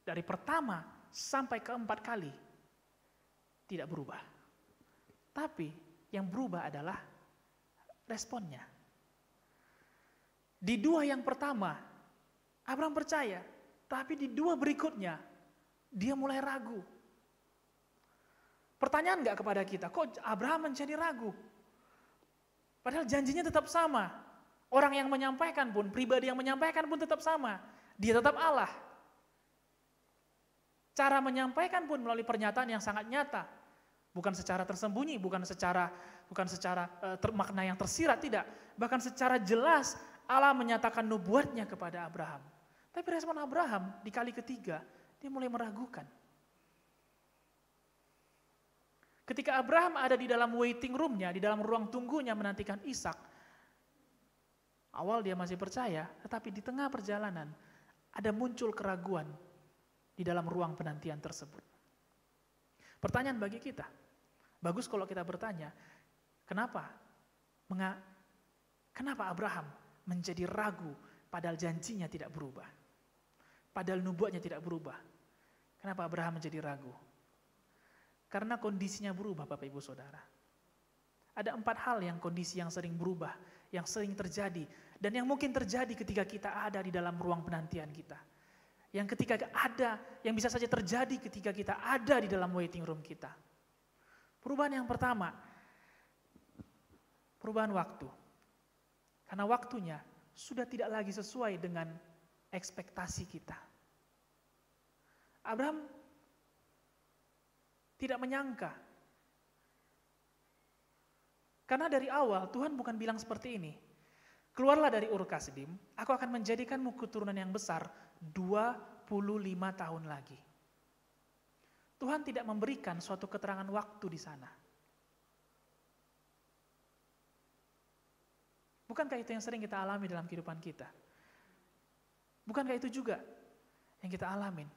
S4: Dari pertama sampai keempat kali tidak berubah. Tapi yang berubah adalah responnya. Di 2 yang pertama, Abraham percaya. Tapi di 2 berikutnya, dia mulai ragu. Pertanyaan enggak kepada kita, kok Abraham menjadi ragu? Padahal janjinya tetap sama. Orang yang menyampaikan pun, pribadi yang menyampaikan pun tetap sama. Dia tetap Allah. Cara menyampaikan pun melalui pernyataan yang sangat nyata. Bukan secara tersembunyi, bukan secara makna yang tersirat, tidak. Bahkan secara jelas Allah menyatakan nubuatnya kepada Abraham. Tapi respon Abraham di kali ketiga, dia mulai meragukan. Ketika Abraham ada di dalam waiting roomnya, di dalam ruang tunggunya menantikan Ishak, awal dia masih percaya, tetapi di tengah perjalanan ada muncul keraguan di dalam ruang penantian tersebut. Pertanyaan bagi kita, bagus kalau kita bertanya, kenapa Abraham menjadi ragu padahal janjinya tidak berubah? Padahal nubuatnya tidak berubah. Kenapa Abraham menjadi ragu? Karena kondisinya berubah, Bapak Ibu Saudara. Ada 4 hal yang kondisi yang sering berubah, yang sering terjadi, dan yang mungkin terjadi ketika kita ada di dalam ruang penantian kita. Yang ketika ada, yang bisa saja terjadi ketika kita ada di dalam waiting room kita. Perubahan yang pertama, perubahan waktu. Karena waktunya sudah tidak lagi sesuai dengan ekspektasi kita. Abraham tidak menyangka. Karena dari awal Tuhan bukan bilang seperti ini. Keluarlah dari Ur Kasdim, aku akan menjadikanmu keturunan yang besar 25 tahun lagi. Tuhan tidak memberikan suatu keterangan waktu di sana. Bukankah itu yang sering kita alami dalam kehidupan kita? Bukankah itu juga yang kita alamin?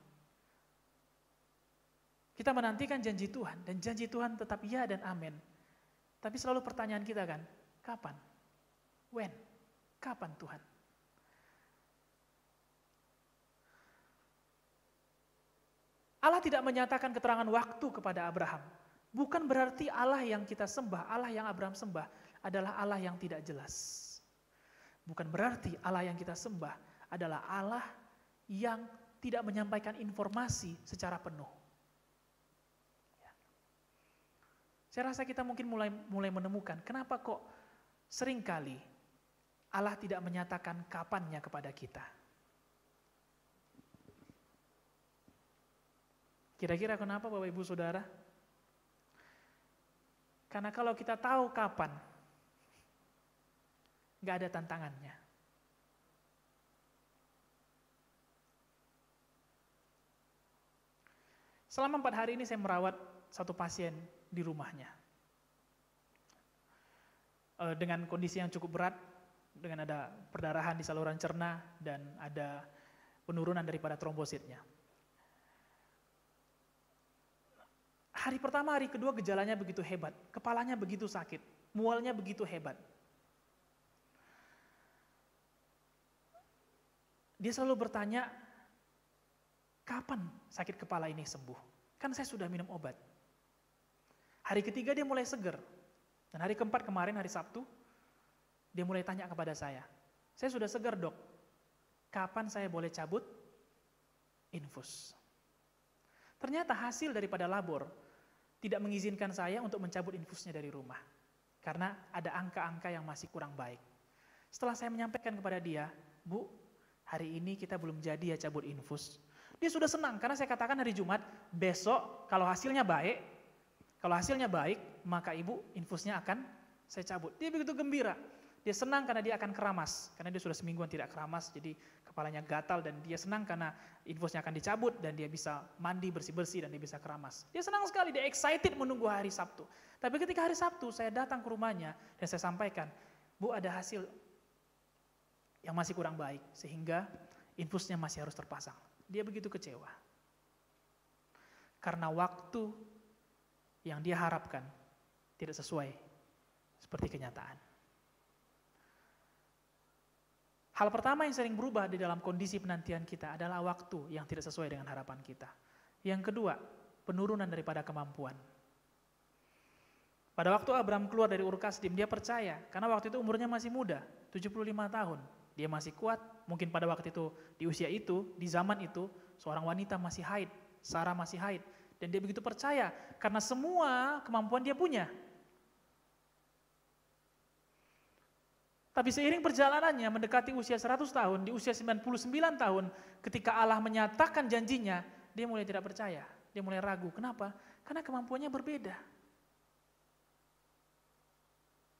S4: Kita menantikan janji Tuhan, dan janji Tuhan tetap ya dan amin. Tapi selalu pertanyaan kita kan, kapan? When? Kapan Tuhan? Allah tidak menyatakan keterangan waktu kepada Abraham. Bukan berarti Allah yang kita sembah, Allah yang Abraham sembah adalah Allah yang tidak jelas. Bukan berarti Allah yang kita sembah adalah Allah yang tidak menyampaikan informasi secara penuh. Saya rasa kita mungkin mulai menemukan kenapa kok seringkali Allah tidak menyatakan kapannya kepada kita. Kira-kira kenapa Bapak Ibu Saudara? Karena kalau kita tahu kapan, nggak ada tantangannya. Selama 4 hari ini saya merawat satu pasien di rumahnya. Dengan kondisi yang cukup berat, dengan ada perdarahan di saluran cerna dan ada penurunan daripada trombositnya. Hari pertama, hari kedua gejalanya begitu hebat, kepalanya begitu sakit, mualnya begitu hebat. Dia selalu bertanya, kapan sakit kepala ini sembuh? Kan saya sudah minum obat. Hari ketiga dia mulai seger. Dan hari keempat kemarin, hari Sabtu, dia mulai tanya kepada saya sudah segar dok, kapan saya boleh cabut infus? Ternyata hasil daripada labor tidak mengizinkan saya untuk mencabut infusnya dari rumah. Karena ada angka-angka yang masih kurang baik. Setelah saya menyampaikan kepada dia, Bu, hari ini kita belum jadi ya cabut infus. Dia sudah senang karena saya katakan hari Jumat, besok kalau hasilnya baik, maka ibu infusnya akan saya cabut. Dia begitu gembira. Dia senang karena dia akan keramas, karena dia sudah semingguan tidak keramas, jadi kepalanya gatal dan dia senang karena infusnya akan dicabut dan dia bisa mandi bersih-bersih dan dia bisa keramas. Dia senang sekali, dia excited menunggu hari Sabtu. Tapi ketika hari Sabtu saya datang ke rumahnya dan saya sampaikan, Bu ada hasil yang masih kurang baik sehingga infusnya masih harus terpasang. Dia begitu kecewa. Karena waktu yang dia harapkan tidak sesuai seperti kenyataan. Hal pertama yang sering berubah di dalam kondisi penantian kita adalah waktu yang tidak sesuai dengan harapan kita. Yang kedua, penurunan daripada kemampuan. Pada waktu Abraham keluar dari Ur Kasdim, dia percaya, karena waktu itu umurnya masih muda, 75 tahun. Dia masih kuat, mungkin pada waktu itu, di usia itu, di zaman itu, seorang wanita masih haid, Sarah masih haid. Dan dia begitu percaya, karena semua kemampuan dia punya. Tapi seiring perjalanannya mendekati usia 100 tahun, di usia 99 tahun, ketika Allah menyatakan janjinya, dia mulai tidak percaya, dia mulai ragu. Kenapa? Karena kemampuannya berbeda.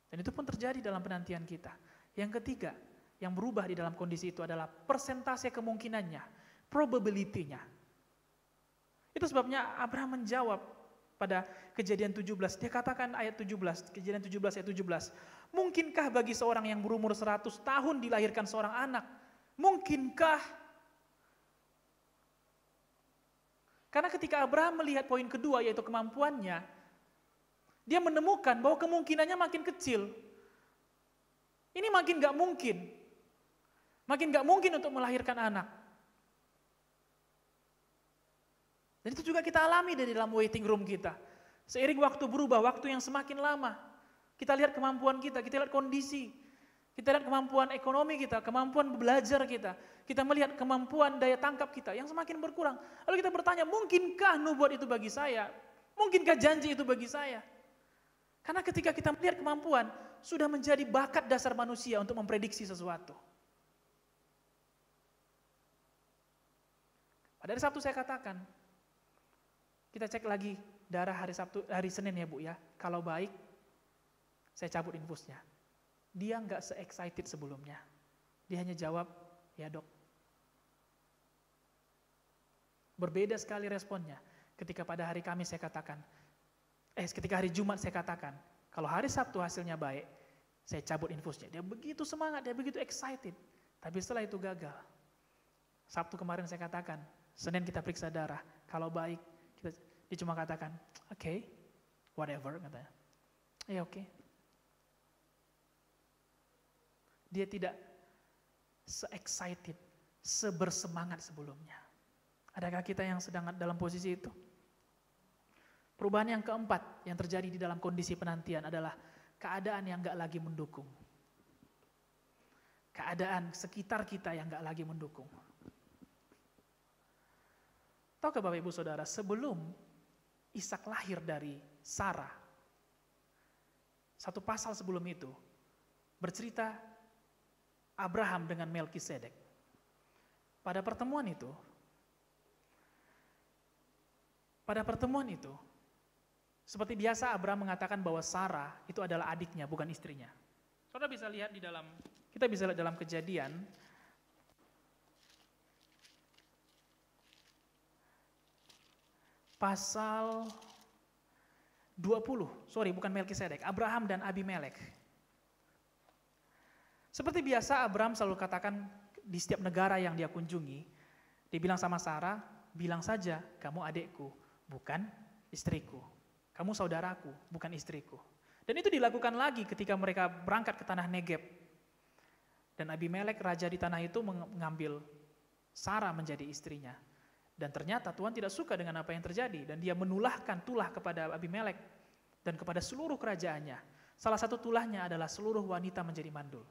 S4: Dan itu pun terjadi dalam penantian kita. Yang ketiga, yang berubah di dalam kondisi itu adalah persentase kemungkinannya, probability-nya. Itu sebabnya Abraham menjawab pada Kejadian 17, dia katakan ayat 17, Kejadian 17 ayat 17, mungkinkah bagi seorang yang berumur 100 tahun dilahirkan seorang anak? Mungkinkah? Karena ketika Abraham melihat poin kedua yaitu kemampuannya, dia menemukan bahwa kemungkinannya makin kecil. Ini makin gak mungkin. Makin gak mungkin untuk melahirkan anak. Dan itu juga kita alami dari dalam waiting room kita. Seiring waktu berubah, waktu yang semakin lama, kita lihat kemampuan kita lihat kondisi, kita lihat kemampuan ekonomi kita, kemampuan belajar kita melihat kemampuan daya tangkap kita yang semakin berkurang. Lalu kita bertanya, mungkinkah nubuat itu bagi saya? Mungkinkah janji itu bagi saya? Karena ketika kita melihat kemampuan, sudah menjadi bakat dasar manusia untuk memprediksi sesuatu. Pada hari Sabtu saya katakan, kita cek lagi darah hari Senin ya Bu ya. Kalau baik, saya cabut infusnya. Dia nggak se-excited sebelumnya. Dia hanya jawab, ya dok. Berbeda sekali responnya ketika pada hari Kamis saya katakan, ketika hari Jumat saya katakan, kalau hari Sabtu hasilnya baik, saya cabut infusnya. Dia begitu semangat, dia begitu excited. Tapi setelah itu gagal. Sabtu kemarin saya katakan, Senin kita periksa darah, kalau baik, dia cuma katakan, oke, whatever, katanya. Oke. Dia tidak se-excited, sebersemangat sebelumnya. Adakah kita yang sedang dalam posisi itu? Perubahan yang keempat yang terjadi di dalam kondisi penantian adalah keadaan yang gak lagi mendukung. Keadaan sekitar kita yang gak lagi mendukung. Tahukah Bapak Ibu Saudara, sebelum Ishak lahir dari Sarah, satu pasal sebelum itu, bercerita Abraham dengan Melkisedek. Pada pertemuan itu, seperti biasa Abraham mengatakan bahwa Sarah itu adalah adiknya, bukan istrinya. Saudara bisa lihat kita bisa lihat dalam Kejadian pasal 20, bukan Melkisedek, Abraham dan Abimelek. Seperti biasa Abraham selalu katakan di setiap negara yang dia kunjungi, dia bilang sama Sarah, bilang saja kamu adikku, bukan istriku. Kamu saudaraku, bukan istriku. Dan itu dilakukan lagi ketika mereka berangkat ke tanah Negeb. Dan Abimelek, raja di tanah itu, mengambil Sarah menjadi istrinya. Dan ternyata Tuhan tidak suka dengan apa yang terjadi. Dan dia menulahkan tulah kepada Abimelek dan kepada seluruh kerajaannya. Salah satu tulahnya adalah seluruh wanita menjadi mandul.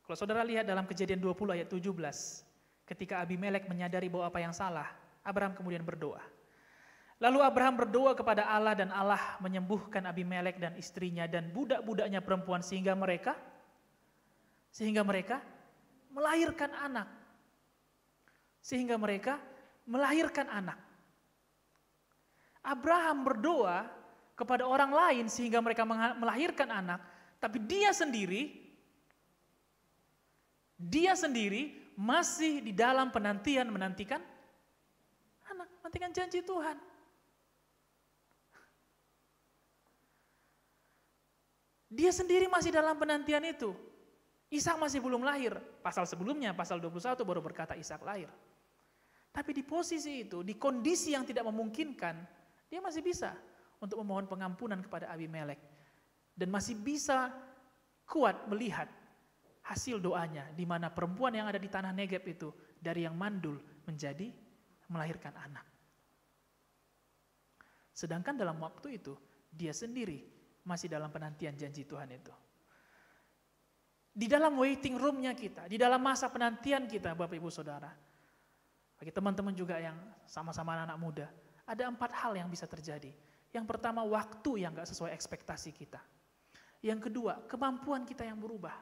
S4: Kalau saudara lihat dalam Kejadian 20 ayat 17, ketika Abimelek menyadari bahwa apa yang salah, Abraham kemudian berdoa. Lalu Abraham berdoa kepada Allah dan Allah menyembuhkan Abimelek dan istrinya dan budak-budaknya perempuan sehingga mereka melahirkan anak. Abraham berdoa kepada orang lain sehingga mereka melahirkan anak, tapi dia sendiri masih di dalam penantian menantikan anak, menantikan janji Tuhan. Dia sendiri masih dalam penantian itu. Ishak masih belum lahir. Pasal sebelumnya, pasal 21 baru berkata Ishak lahir. Tapi di posisi itu, di kondisi yang tidak memungkinkan, dia masih bisa untuk memohon pengampunan kepada Abimelek. Dan masih bisa kuat melihat hasil doanya, di mana perempuan yang ada di tanah Negeb itu, dari yang mandul menjadi melahirkan anak. Sedangkan dalam waktu itu, dia sendiri masih dalam penantian janji Tuhan itu. Di dalam waiting room-nya kita, di dalam masa penantian kita, Bapak Ibu Saudara, bagi teman-teman juga yang sama-sama anak muda, ada 4 hal yang bisa terjadi. Yang pertama, waktu yang gak sesuai ekspektasi kita. Yang kedua, kemampuan kita yang berubah.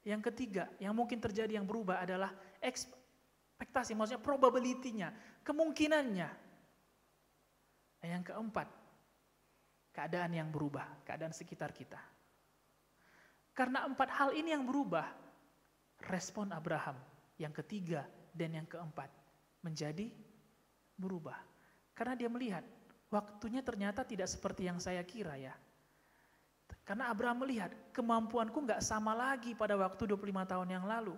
S4: Yang ketiga, yang mungkin terjadi yang berubah adalah ekspektasi, maksudnya probability-nya, kemungkinannya. Dan yang keempat, keadaan yang berubah, keadaan sekitar kita. Karena 4 hal ini yang berubah, respon Abraham yang ketiga dan yang keempat menjadi berubah. Karena dia melihat, waktunya ternyata tidak seperti yang saya kira ya. Karena Abraham melihat, kemampuanku gak sama lagi pada waktu 25 tahun yang lalu.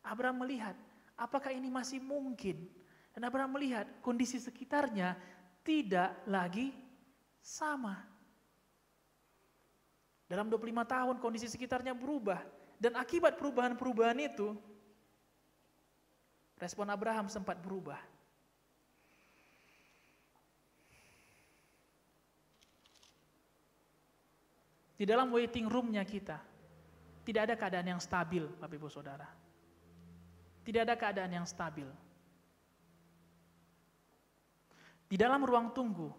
S4: Abraham melihat, apakah ini masih mungkin? Dan Abraham melihat, kondisi sekitarnya tidak lagi sama. Dalam 25 tahun kondisi sekitarnya berubah. Dan akibat perubahan-perubahan itu, respon Abraham sempat berubah. Di dalam waiting room-nya kita, tidak ada keadaan yang stabil, Bapak Ibu Saudara. Tidak ada keadaan yang stabil. Di dalam ruang tunggu,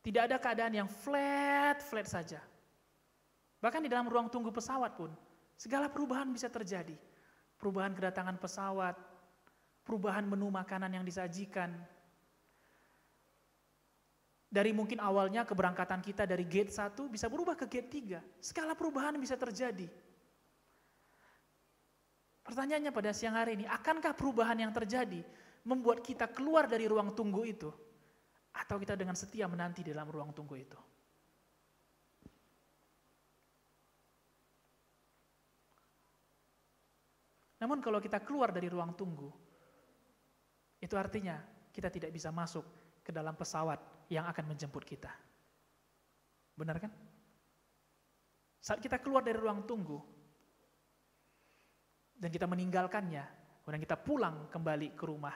S4: tidak ada keadaan yang flat saja. Bahkan di dalam ruang tunggu pesawat pun, segala perubahan bisa terjadi. Perubahan kedatangan pesawat, perubahan menu makanan yang disajikan. Dari mungkin awalnya keberangkatan kita dari gate 1 bisa berubah ke gate 3. Segala perubahan bisa terjadi. Pertanyaannya pada siang hari ini, akankah perubahan yang terjadi membuat kita keluar dari ruang tunggu itu? Atau kita dengan setia menanti di dalam ruang tunggu itu? Namun kalau kita keluar dari ruang tunggu, itu artinya kita tidak bisa masuk ke dalam pesawat yang akan menjemput kita. Benar kan? Saat kita keluar dari ruang tunggu, dan kita meninggalkannya, kemudian kita pulang kembali ke rumah,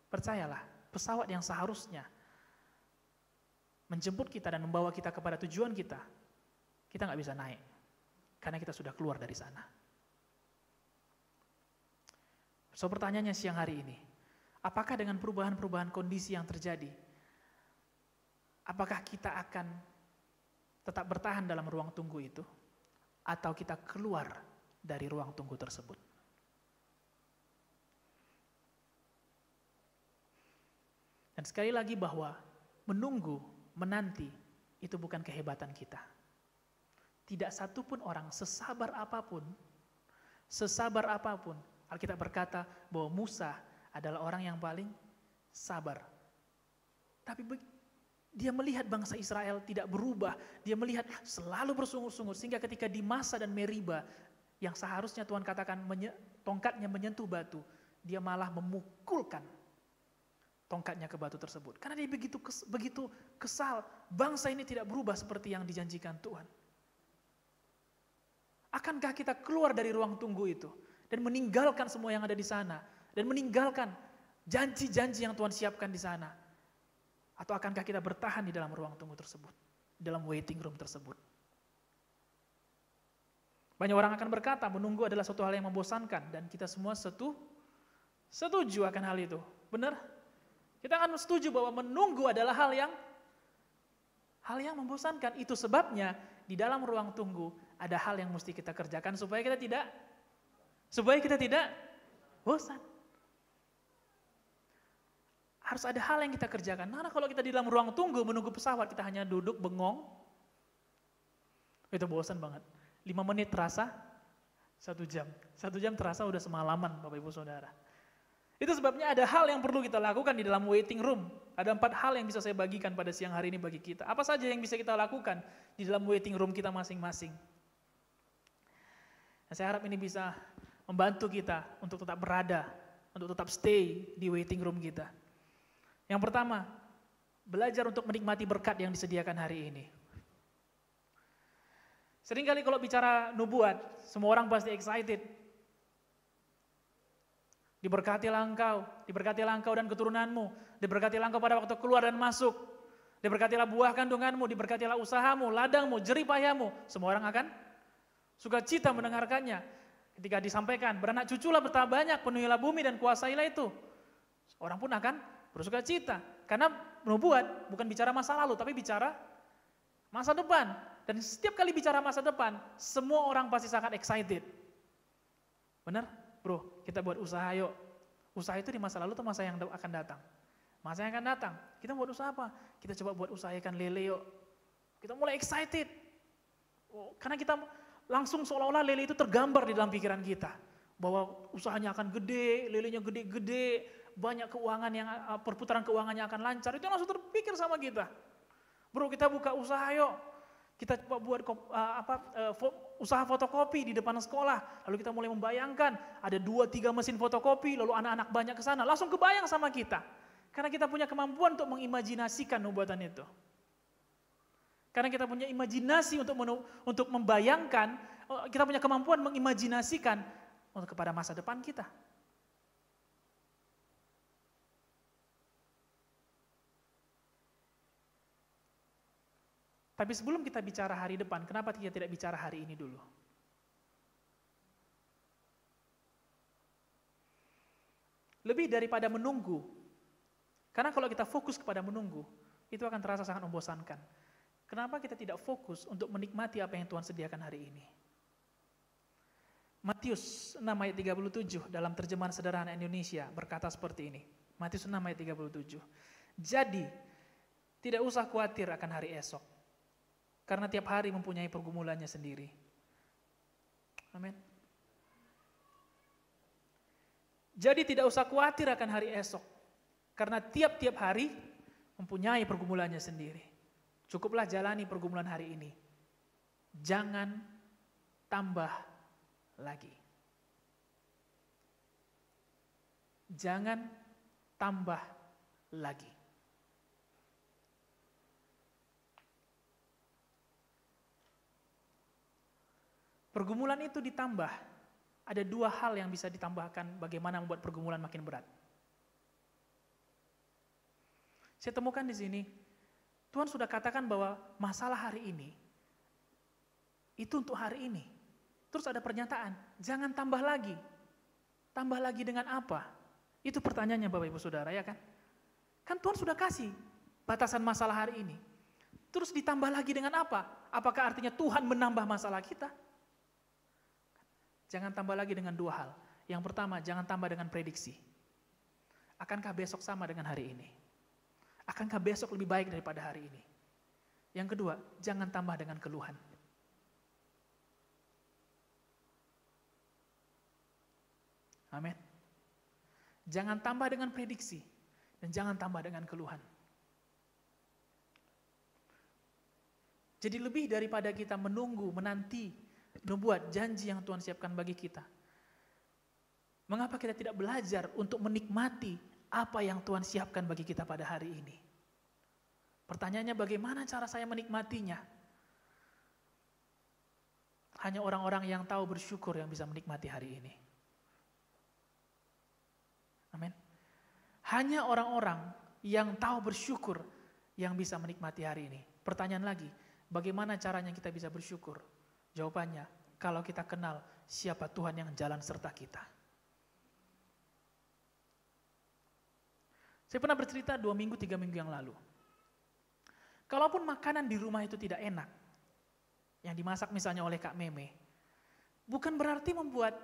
S4: percayalah, pesawat yang seharusnya menjemput kita dan membawa kita kepada tujuan kita nggak bisa naik, karena kita sudah keluar dari sana. So pertanyaannya siang hari ini, apakah dengan perubahan-perubahan kondisi yang terjadi, apakah kita akan tetap bertahan dalam ruang tunggu itu, atau kita keluar dari ruang tunggu tersebut? Dan sekali lagi bahwa menunggu, menanti, itu bukan kehebatan kita. Tidak satupun orang sesabar apapun, Alkitab berkata bahwa Musa adalah orang yang paling sabar. Tapi dia melihat bangsa Israel tidak berubah, dia melihat selalu bersungut-sungut, sehingga ketika di Masa dan Meriba, yang seharusnya Tuhan katakan tongkatnya menyentuh batu, dia malah memukulkan tongkatnya ke batu tersebut. Karena dia begitu kesal, bangsa ini tidak berubah seperti yang dijanjikan Tuhan. Akankah kita keluar dari ruang tunggu itu dan meninggalkan semua yang ada di sana, dan meninggalkan janji-janji yang Tuhan siapkan di sana? Atau akankah kita bertahan di dalam ruang tunggu tersebut, dalam waiting room tersebut? Banyak orang akan berkata menunggu adalah suatu hal yang membosankan, dan kita semua setuju akan hal itu. Benar? Kita akan setuju bahwa menunggu adalah hal yang membosankan. Itu sebabnya di dalam ruang tunggu ada hal yang mesti kita kerjakan supaya kita tidak bosan. Harus ada hal yang kita kerjakan. Karena kalau kita di dalam ruang tunggu menunggu pesawat, kita hanya duduk bengong, itu bosan banget. 5 menit terasa 1 jam. 1 jam terasa udah semalaman, Bapak Ibu Saudara. Itu sebabnya ada hal yang perlu kita lakukan di dalam waiting room. Ada 4 hal yang bisa saya bagikan pada siang hari ini bagi kita. Apa saja yang bisa kita lakukan di dalam waiting room kita masing-masing. Nah, saya harap ini bisa membantu kita untuk tetap berada, untuk tetap stay di waiting room kita. Yang pertama, belajar untuk menikmati berkat yang disediakan hari ini. Seringkali kalau bicara nubuat, semua orang pasti excited. Diberkatilah engkau dan keturunanmu, diberkatilah engkau pada waktu keluar dan masuk, diberkatilah buah kandunganmu, diberkatilah usahamu, ladangmu, jerih payahmu. Semua orang akan sukacita mendengarkannya. Ketika disampaikan, beranak cuculah bertambah banyak, penuhilah bumi dan kuasailah itu. Orang pun akan bersukacita. Karena nubuat bukan bicara masa lalu, tapi bicara masa depan. Dan setiap kali bicara masa depan, semua orang pasti sangat excited. Benar? Bro, kita buat usaha yuk. Usaha itu di masa lalu atau masa yang akan datang? Masa yang akan datang. Kita buat usaha apa? Kita coba buat usaha ikan lele yuk. Kita mulai excited. Karena kita langsung seolah-olah lele itu tergambar di dalam pikiran kita. Bahwa usahanya akan gede, lelenya gede-gede, banyak keuangan yang perputaran keuangannya akan lancar. Itu langsung terpikir sama kita. Bro, kita buka usaha yuk. Kita coba buat usaha fotokopi di depan sekolah. Lalu kita mulai membayangkan ada 2-3 mesin fotokopi, lalu anak-anak banyak ke sana. Langsung kebayang sama kita. Karena kita punya kemampuan untuk mengimajinasikan nubuatan itu. Karena kita punya imajinasi untuk membayangkan, kita punya kemampuan mengimajinasikan untuk kepada masa depan kita. Tapi sebelum kita bicara hari depan, kenapa kita tidak bicara hari ini dulu? Lebih daripada menunggu. Karena kalau kita fokus kepada menunggu, itu akan terasa sangat membosankan. Kenapa kita tidak fokus untuk menikmati apa yang Tuhan sediakan hari ini? Matius 6 ayat 37 dalam terjemahan sederhana Indonesia berkata seperti ini. Matius 6 ayat 37. Jadi, tidak usah khawatir akan hari esok. Karena tiap hari mempunyai pergumulannya sendiri. Amin. Jadi tidak usah khawatir akan hari esok. Karena tiap-tiap hari mempunyai pergumulannya sendiri. Cukuplah jalani pergumulan hari ini. Jangan tambah lagi. Jangan tambah lagi. Pergumulan itu ditambah. Ada dua hal yang bisa ditambahkan bagaimana membuat pergumulan makin berat. Saya temukan di sini, Tuhan sudah katakan bahwa masalah hari ini, itu untuk hari ini. Terus ada pernyataan, jangan tambah lagi. Tambah lagi dengan apa? Itu pertanyaannya Bapak Ibu Saudara, ya kan? Kan Tuhan sudah kasih batasan masalah hari ini. Terus ditambah lagi dengan apa? Apakah artinya Tuhan menambah masalah kita? Jangan tambah lagi dengan dua hal. Yang pertama, jangan tambah dengan prediksi. Akankah besok sama dengan hari ini? Akankah besok lebih baik daripada hari ini? Yang kedua, jangan tambah dengan keluhan. Amin. Jangan tambah dengan prediksi dan jangan tambah dengan keluhan. Jadi lebih daripada kita menunggu, menanti, membuat janji yang Tuhan siapkan bagi kita. Mengapa kita tidak belajar untuk menikmati apa yang Tuhan siapkan bagi kita pada hari ini? Pertanyaannya, bagaimana cara saya menikmatinya? Hanya orang-orang yang tahu bersyukur yang bisa menikmati hari ini. Amin. Hanya orang-orang yang tahu bersyukur yang bisa menikmati hari ini. Pertanyaan lagi, bagaimana caranya kita bisa bersyukur? Jawabannya, kalau kita kenal siapa Tuhan yang jalan serta kita. Saya pernah bercerita 2 minggu, 3 minggu yang lalu. Kalaupun makanan di rumah itu tidak enak, yang dimasak misalnya oleh Kak Meme, bukan berarti membuat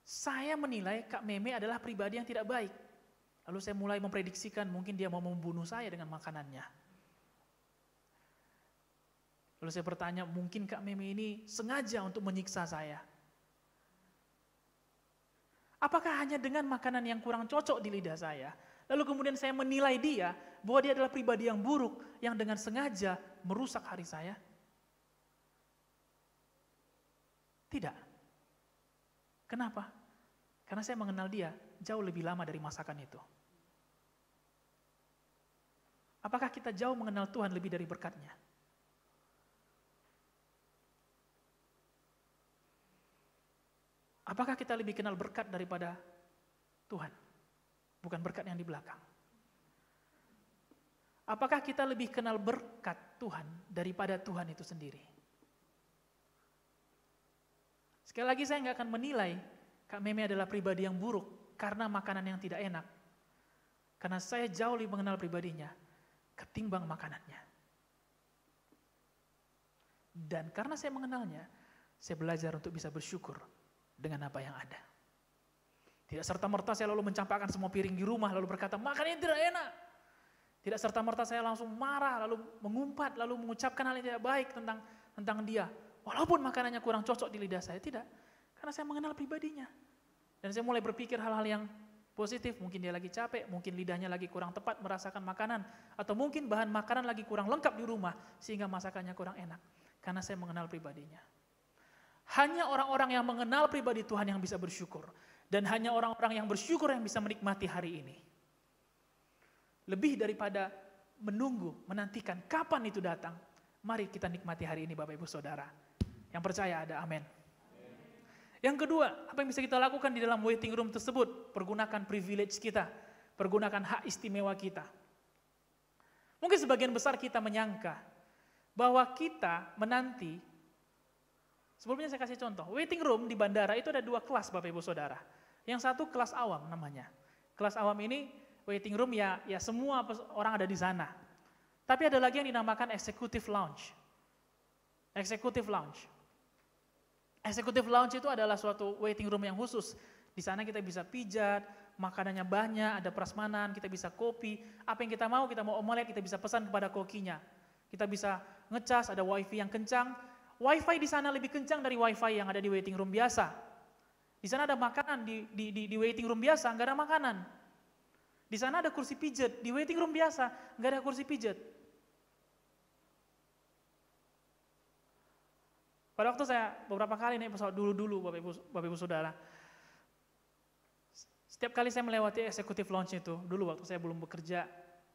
S4: saya menilai Kak Meme adalah pribadi yang tidak baik. Lalu saya mulai memprediksikan mungkin dia mau membunuh saya dengan makanannya. Lalu saya bertanya, mungkin Kak Meme ini sengaja untuk menyiksa saya. Apakah hanya dengan makanan yang kurang cocok di lidah saya, lalu kemudian saya menilai dia bahwa dia adalah pribadi yang buruk yang dengan sengaja merusak hari saya? Tidak. Kenapa? Karena saya mengenal dia jauh lebih lama dari masakan itu. Apakah kita jauh mengenal Tuhan lebih dari berkat-Nya? Apakah kita lebih kenal berkat daripada Tuhan? Bukan berkat yang di belakang. Apakah kita lebih kenal berkat Tuhan daripada Tuhan itu sendiri? Sekali lagi saya nggak akan menilai Kak Meme adalah pribadi yang buruk karena makanan yang tidak enak. Karena saya jauh lebih mengenal pribadinya ketimbang makanannya. Dan karena saya mengenalnya, saya belajar untuk bisa bersyukur dengan apa yang ada. Tidak serta-merta saya lalu mencampakkan semua piring di rumah lalu berkata, makanannya tidak enak. Tidak serta-merta saya langsung marah, lalu mengumpat, lalu mengucapkan hal yang tidak baik tentang dia. Walaupun makanannya kurang cocok di lidah saya, tidak. Karena saya mengenal pribadinya. Dan saya mulai berpikir hal-hal yang positif. Mungkin dia lagi capek, mungkin lidahnya lagi kurang tepat merasakan makanan. Atau mungkin bahan makanan lagi kurang lengkap di rumah, sehingga masakannya kurang enak. Karena saya mengenal pribadinya. Hanya orang-orang yang mengenal pribadi Tuhan yang bisa bersyukur. Dan hanya orang-orang yang bersyukur yang bisa menikmati hari ini. Lebih daripada menunggu, menantikan kapan itu datang. Mari kita nikmati hari ini Bapak Ibu Saudara. Yang percaya ada amin. Yang kedua, apa yang bisa kita lakukan di dalam waiting room tersebut? Pergunakan privilege kita. Pergunakan hak istimewa kita. Mungkin sebagian besar kita menyangka bahwa kita menanti. Sebelumnya saya kasih contoh. Waiting room di bandara itu ada 2 kelas Bapak Ibu Saudara. Yang satu kelas awam namanya. Kelas awam ini waiting room ya semua orang ada di sana. Tapi ada lagi yang dinamakan executive lounge. Executive lounge. Executive lounge itu adalah suatu waiting room yang khusus. Di sana kita bisa pijat, makanannya banyak, ada prasmanan, kita bisa kopi. Apa yang kita mau omelet, kita bisa pesan kepada kokinya. Kita bisa ngecas, ada wifi yang kencang. Wifi di sana lebih kencang dari wifi yang ada di waiting room biasa. Di sana ada makanan, di waiting room biasa nggak ada makanan. Di sana ada kursi pijat, di waiting room biasa nggak ada kursi pijat. Pada waktu saya beberapa kali naik pesawat dulu Bapak Ibu Saudara, setiap kali saya melewati executive lounge itu, dulu waktu saya belum bekerja,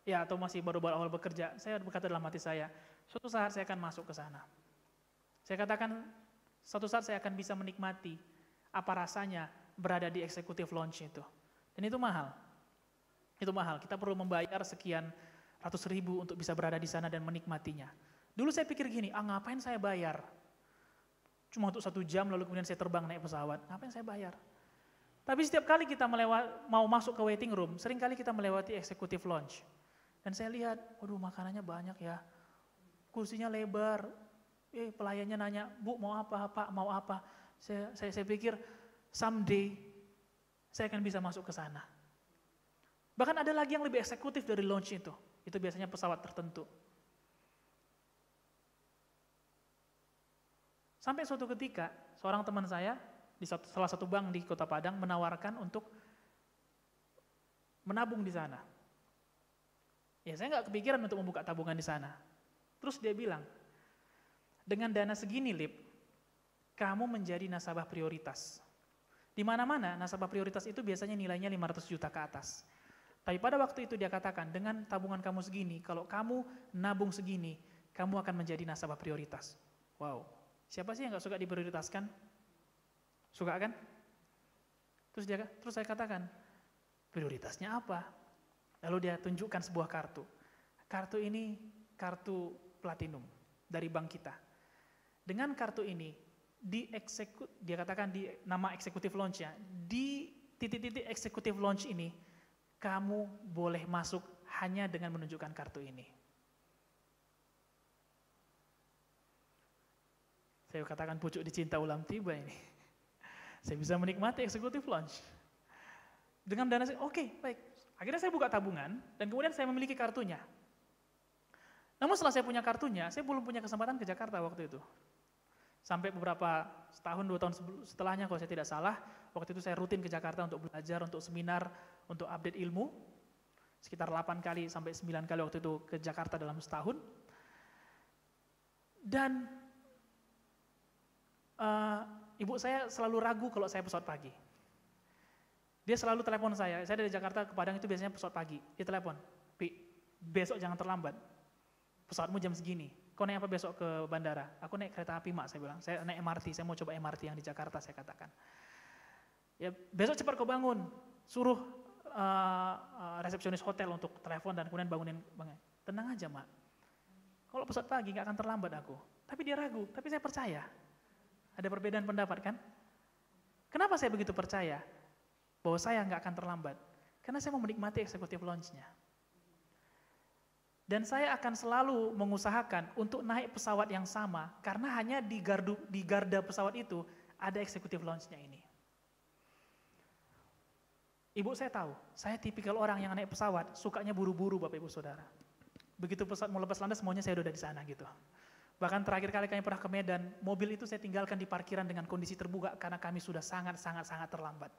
S4: ya atau masih baru awal bekerja, saya berkata dalam hati saya, suatu saat saya akan masuk ke sana. Saya katakan, suatu saat saya akan bisa menikmati apa rasanya berada di executive lounge itu. Dan itu mahal. Itu mahal, kita perlu membayar sekian ratus ribu untuk bisa berada di sana dan menikmatinya. Dulu saya pikir gini, ngapain saya bayar? Cuma untuk 1 jam lalu kemudian saya terbang naik pesawat, ngapain saya bayar? Tapi setiap kali kita mau masuk ke waiting room, sering kali kita melewati executive lounge. Dan saya lihat, waduh makanannya banyak ya, kursinya lebar, pelayannya nanya, Bu mau apa, Pak mau apa? Saya pikir someday saya akan bisa masuk ke sana. Bahkan ada lagi yang lebih eksekutif dari lounge itu biasanya pesawat tertentu. Sampai suatu ketika, seorang teman saya di salah satu bank di Kota Padang menawarkan untuk menabung di sana. Ya saya nggak kepikiran untuk membuka tabungan di sana. Terus dia bilang, dengan dana segini Lip, kamu menjadi nasabah prioritas. Di mana-mana nasabah prioritas itu biasanya nilainya 500 juta ke atas. Tapi pada waktu itu dia katakan, dengan tabungan kamu segini, kalau kamu nabung segini, kamu akan menjadi nasabah prioritas. Wow. Siapa sih yang gak suka diprioritaskan? Suka kan? Terus saya katakan, prioritasnya apa? Lalu dia tunjukkan sebuah kartu. Kartu ini kartu platinum dari bank kita. Dengan kartu ini, dia katakan di nama executive launch-nya, di titik-titik executive launch ini, kamu boleh masuk hanya dengan menunjukkan kartu ini. Saya katakan pucuk dicinta ulang tiba ini. Saya bisa menikmati executive lounge. Dengan dana, oke, baik. Akhirnya saya buka tabungan, dan kemudian saya memiliki kartunya. Namun setelah saya punya kartunya, saya belum punya kesempatan ke Jakarta waktu itu. Sampai beberapa tahun, 2 tahun setelahnya kalau saya tidak salah, waktu itu saya rutin ke Jakarta untuk belajar, untuk seminar, untuk update ilmu. Sekitar 8 kali sampai 9 kali waktu itu ke Jakarta dalam setahun. Dan ibu saya selalu ragu kalau saya pesawat pagi. Dia selalu telepon saya dari Jakarta ke Padang itu biasanya pesawat pagi. Dia telepon, Pi, besok jangan terlambat, pesawatmu jam segini. Kau naik apa besok ke bandara? Aku naik kereta api Mak, saya bilang. Saya naik MRT, saya mau coba MRT yang di Jakarta, saya katakan. Ya besok cepat kau bangun, suruh resepsionis hotel untuk telepon dan kemudian bangunin. Tenang aja Mak, kalau pesawat pagi gak akan terlambat aku. Tapi dia ragu, tapi saya percaya. Ada perbedaan pendapat kan? Kenapa saya begitu percaya bahwa saya nggak akan terlambat? Karena saya mau menikmati executive lounge-nya. Dan saya akan selalu mengusahakan untuk naik pesawat yang sama, karena hanya di garda pesawat itu ada executive lounge-nya ini. Ibu saya tahu, saya tipikal orang yang naik pesawat, sukanya buru-buru Bapak Ibu Saudara. Begitu pesawat mau lepas landas, maunya saya udah di sana gitu. Bahkan terakhir kali kami pernah ke Medan, mobil itu saya tinggalkan di parkiran dengan kondisi terbuka karena kami sudah sangat terlambat.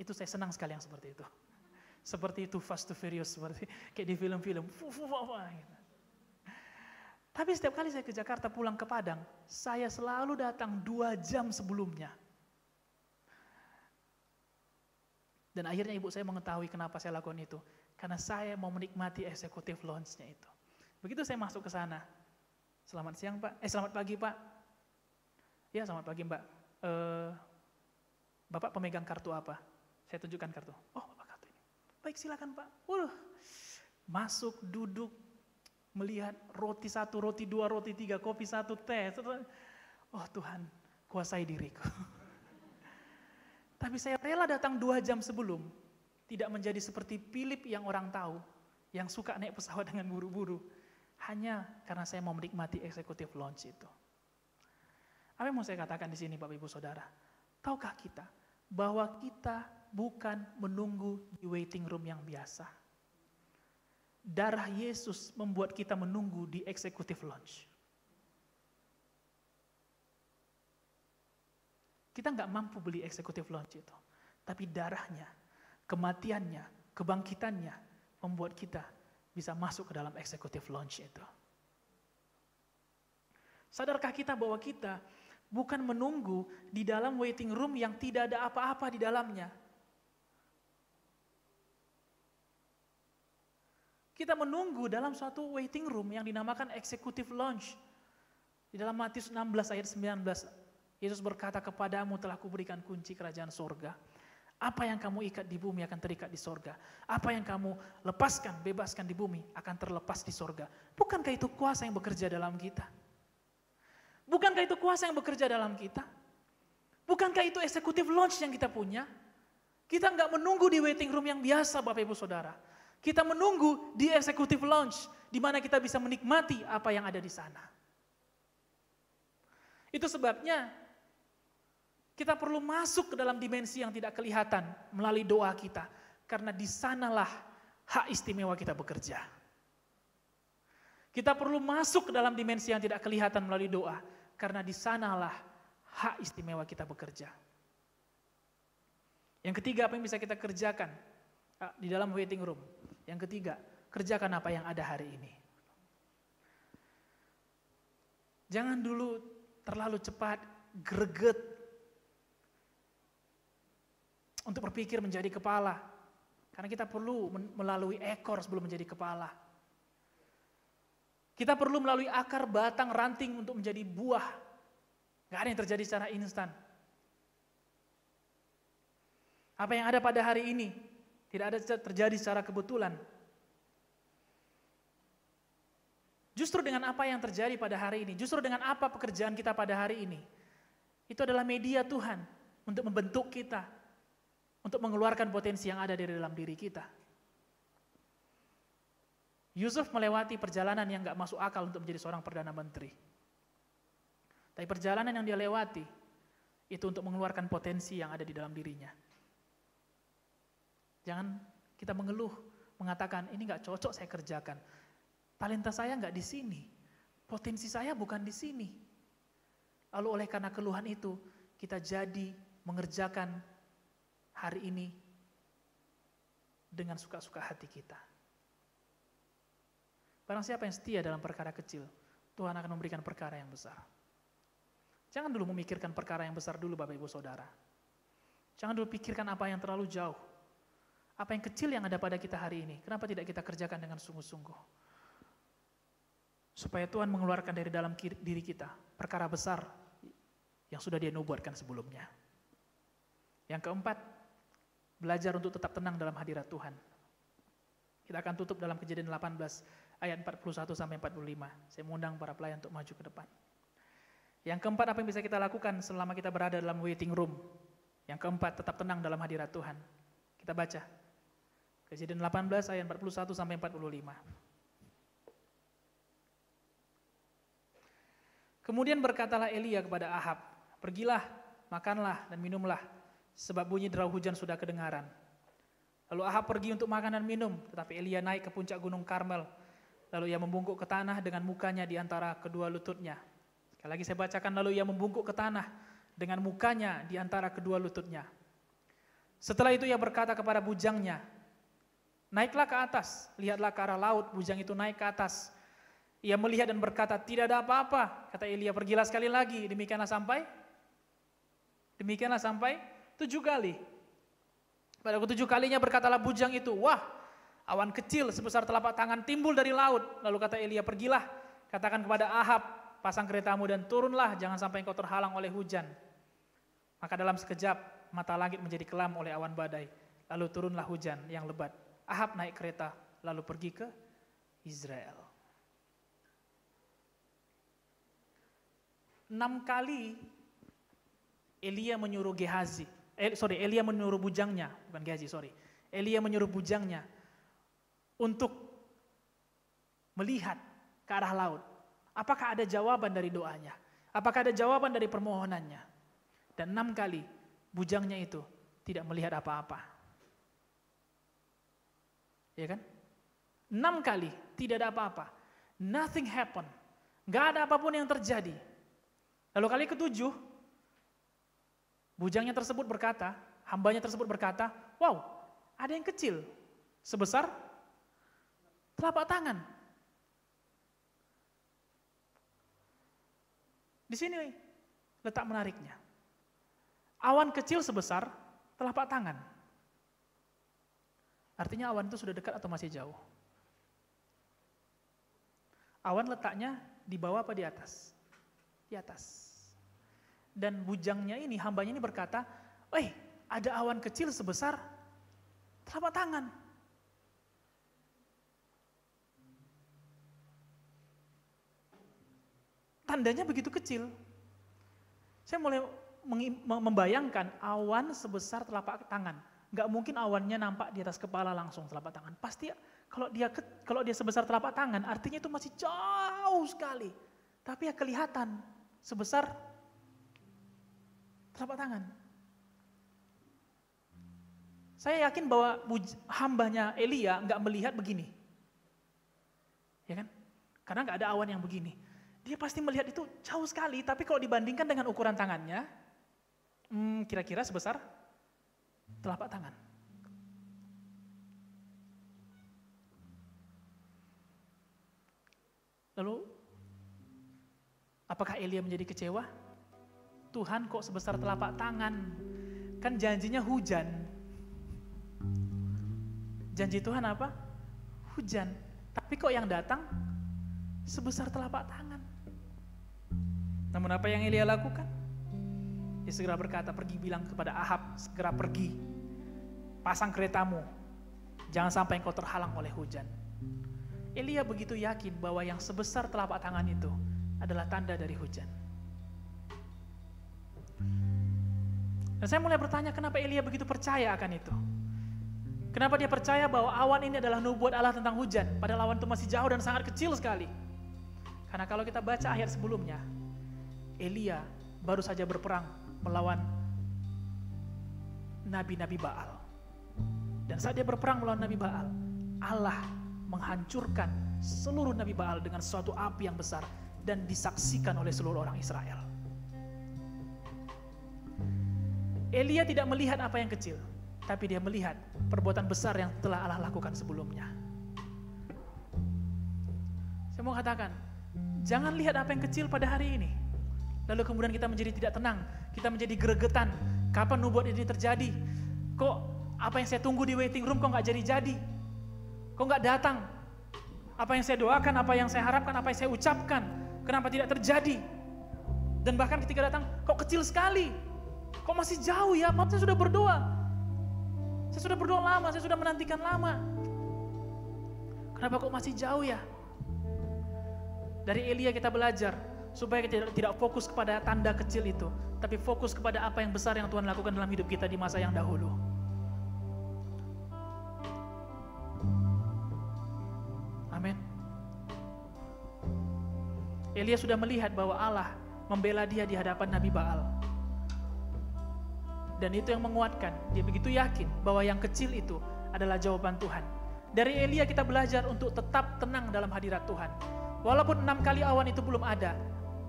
S4: Itu saya senang sekali yang seperti itu. Seperti itu Fast to Furious, seperti kayak di film-film. Gitu. Tapi setiap kali saya ke Jakarta pulang ke Padang, saya selalu datang 2 jam sebelumnya. Dan akhirnya ibu saya mengetahui kenapa saya lakukan itu. Karena saya mau menikmati executive lounge-nya itu. Begitu saya masuk ke sana, selamat siang Pak, selamat pagi Pak. Ya selamat pagi Mbak. Bapak pemegang kartu apa? Saya tunjukkan kartu. Oh Bapak kartu ini. Baik silakan Pak. Masuk, duduk, melihat roti 1, roti 2, roti 3, kopi 1, teh. Oh Tuhan, kuasai diriku. Tapi saya rela datang 2 jam sebelum. Tidak menjadi seperti Philip yang orang tahu, yang suka naik pesawat dengan buru-buru. Hanya karena saya mau menikmati executive lounge itu. Apa yang mau saya katakan di sini Bapak Ibu Saudara? Tahukah kita bahwa kita bukan menunggu di waiting room yang biasa. Darah Yesus membuat kita menunggu di executive lounge. Kita nggak mampu beli executive lounge itu. Tapi darahnya, kematiannya, kebangkitannya membuat kita bisa masuk ke dalam executive lounge itu. Sadarkah kita bahwa kita bukan menunggu di dalam waiting room yang tidak ada apa-apa di dalamnya. Kita menunggu dalam suatu waiting room yang dinamakan executive lounge. Di dalam Matius 16 ayat 19, Yesus berkata, kepadamu telah kuberikan kunci kerajaan sorga. Apa yang kamu ikat di bumi akan terikat di sorga. Apa yang kamu lepaskan, bebaskan di bumi akan terlepas di sorga. Bukankah itu kuasa yang bekerja dalam kita? Bukankah itu kuasa yang bekerja dalam kita? Bukankah itu executive lounge yang kita punya? Kita nggak menunggu di waiting room yang biasa Bapak Ibu Saudara. Kita menunggu di executive lounge, di mana kita bisa menikmati apa yang ada di sana. Itu sebabnya kita perlu masuk ke dalam dimensi yang tidak kelihatan melalui doa kita. Karena di sanalah hak istimewa kita bekerja. Kita perlu masuk ke dalam dimensi yang tidak kelihatan melalui doa. Karena di sanalah hak istimewa kita bekerja. Yang ketiga, apa yang bisa kita kerjakan di dalam waiting room? Yang ketiga, kerjakan apa yang ada hari ini. Jangan dulu terlalu cepat greget untuk berpikir menjadi kepala. Karena kita perlu melalui ekor sebelum menjadi kepala. Kita perlu melalui akar, batang, ranting untuk menjadi buah. Gak ada yang terjadi secara instan. Apa yang ada pada hari ini tidak ada terjadi secara kebetulan. Justru dengan apa yang terjadi pada hari ini, justru dengan apa pekerjaan kita pada hari ini, itu adalah media Tuhan untuk membentuk kita, untuk mengeluarkan potensi yang ada di dalam diri kita. Yusuf melewati perjalanan yang gak masuk akal untuk menjadi seorang Perdana Menteri. Tapi perjalanan yang dia lewati, itu untuk mengeluarkan potensi yang ada di dalam dirinya. Jangan kita mengeluh, mengatakan ini gak cocok saya kerjakan. Talenta saya gak di sini, potensi saya bukan di sini. Lalu oleh karena keluhan itu, kita jadi mengerjakan hari ini dengan suka-suka hati kita. Barang siapa yang setia dalam perkara kecil, Tuhan akan memberikan perkara yang besar. Jangan dulu memikirkan perkara yang besar dulu Bapak Ibu Saudara. Jangan dulu pikirkan apa yang terlalu jauh. Apa yang kecil yang ada pada kita hari ini, kenapa tidak kita kerjakan dengan sungguh-sungguh? Supaya Tuhan mengeluarkan dari dalam diri kita perkara besar yang sudah Dia nubuatkan sebelumnya. Yang keempat, belajar untuk tetap tenang dalam hadirat Tuhan. Kita akan tutup dalam Kejadian 18 ayat 41 sampai 45. Saya mengundang para pelayan untuk maju ke depan. Yang keempat, apa yang bisa kita lakukan selama kita berada dalam waiting room? Yang keempat, tetap tenang dalam hadirat Tuhan. Kita baca Kejadian 18 ayat 41 sampai 45. Kemudian berkatalah Elia kepada Ahab, pergilah, makanlah dan minumlah, sebab bunyi derau hujan sudah kedengaran. Lalu Ahab pergi untuk makan dan minum, tetapi Elia naik ke puncak gunung Karmel. Lalu ia membungkuk ke tanah dengan mukanya di antara kedua lututnya. Sekali lagi saya bacakan, lalu ia membungkuk ke tanah dengan mukanya di antara kedua lututnya. Setelah itu ia berkata kepada bujangnya, naiklah ke atas, lihatlah ke arah laut. Bujang itu naik ke atas. Ia melihat dan berkata, tidak ada apa-apa. Kata Elia, pergilah sekali lagi. Demikianlah sampai 7 kali. Pada ke-7 kalinya berkatalah bujang itu, wah, awan kecil sebesar telapak tangan timbul dari laut. Lalu kata Elia, pergilah, katakan kepada Ahab, pasang keretamu dan turunlah, jangan sampai engkau terhalang oleh hujan. Maka dalam sekejap, mata langit menjadi kelam oleh awan badai. Lalu turunlah hujan yang lebat. Ahab naik kereta, lalu pergi ke Israel. 6 kali Elia menyuruh Elia menyuruh bujangnya, bukan Gehazi, Elia menyuruh bujangnya untuk melihat ke arah laut. Apakah ada jawaban dari doanya? Apakah ada jawaban dari permohonannya? Dan 6 kali bujangnya itu tidak melihat apa-apa. Ya kan? 6 kali tidak ada apa-apa. Nothing happen. Gak ada apapun yang terjadi. Lalu kali ke-7, bujangnya tersebut berkata, hambanya tersebut berkata, wow, ada yang kecil, sebesar telapak tangan. Di sini letak menariknya. Awan kecil sebesar telapak tangan. Artinya awan itu sudah dekat atau masih jauh? Awan letaknya di bawah apa di atas? Di atas. Dan bujangnya ini, hambanya ini berkata, ada awan kecil sebesar telapak tangan. Tandanya begitu kecil. Saya mulai membayangkan awan sebesar telapak tangan. Gak mungkin awannya nampak di atas kepala langsung telapak tangan. Pasti kalau dia sebesar telapak tangan, artinya itu masih jauh sekali. Tapi ya kelihatan sebesar telapak tangan. Saya yakin bahwa hambanya Elia nggak melihat begini, ya kan? Karena nggak ada awan yang begini. Dia pasti melihat itu jauh sekali. Tapi kalau dibandingkan dengan ukuran tangannya, kira-kira sebesar telapak tangan. Lalu, apakah Elia menjadi kecewa? Tuhan kok sebesar telapak tangan? Kan janjinya hujan. Janji Tuhan apa? Hujan. Tapi kok yang datang sebesar telapak tangan? Namun apa yang Elia lakukan? Dia segera berkata, pergi bilang kepada Ahab, segera pergi. Pasang keretamu. Jangan sampai engkau terhalang oleh hujan. Elia begitu yakin bahwa yang sebesar telapak tangan itu adalah tanda dari hujan. Dan saya mulai bertanya, kenapa Elia begitu percaya akan itu? Kenapa dia percaya bahwa awan ini adalah nubuat Allah tentang hujan, padahal awan itu masih jauh dan sangat kecil sekali? Karena kalau kita baca ayat sebelumnya, Elia baru saja berperang melawan nabi-nabi Baal. Dan saat dia berperang melawan nabi Baal, Allah menghancurkan seluruh nabi Baal dengan suatu api yang besar dan disaksikan oleh seluruh orang Israel. Elia tidak melihat apa yang kecil, tapi dia melihat perbuatan besar yang telah Allah lakukan sebelumnya. Saya mau katakan, jangan lihat apa yang kecil pada hari ini, lalu kemudian kita menjadi tidak tenang, kita menjadi gregetan. Kapan nubuat ini terjadi? Kok apa yang saya tunggu di waiting room kok nggak jadi-jadi? Kok nggak datang? Apa yang saya doakan, apa yang saya harapkan, apa yang saya ucapkan, kenapa tidak terjadi? Dan bahkan ketika datang, kok kecil sekali? Kok masih jauh ya? Maaf, saya sudah berdoa. Saya sudah berdoa lama, saya sudah menantikan lama. Kenapa kok masih jauh ya? Dari Elia kita belajar supaya kita tidak fokus kepada tanda kecil itu, tapi fokus kepada apa yang besar yang Tuhan lakukan dalam hidup kita di masa yang dahulu. Amin. Elia sudah melihat bahwa Allah membela dia di hadapan Nabi Baal. Dan itu yang menguatkan, dia begitu yakin bahwa yang kecil itu adalah jawaban Tuhan. Dari Elia kita belajar untuk tetap tenang dalam hadirat Tuhan. Walaupun 6 kali awan itu belum ada,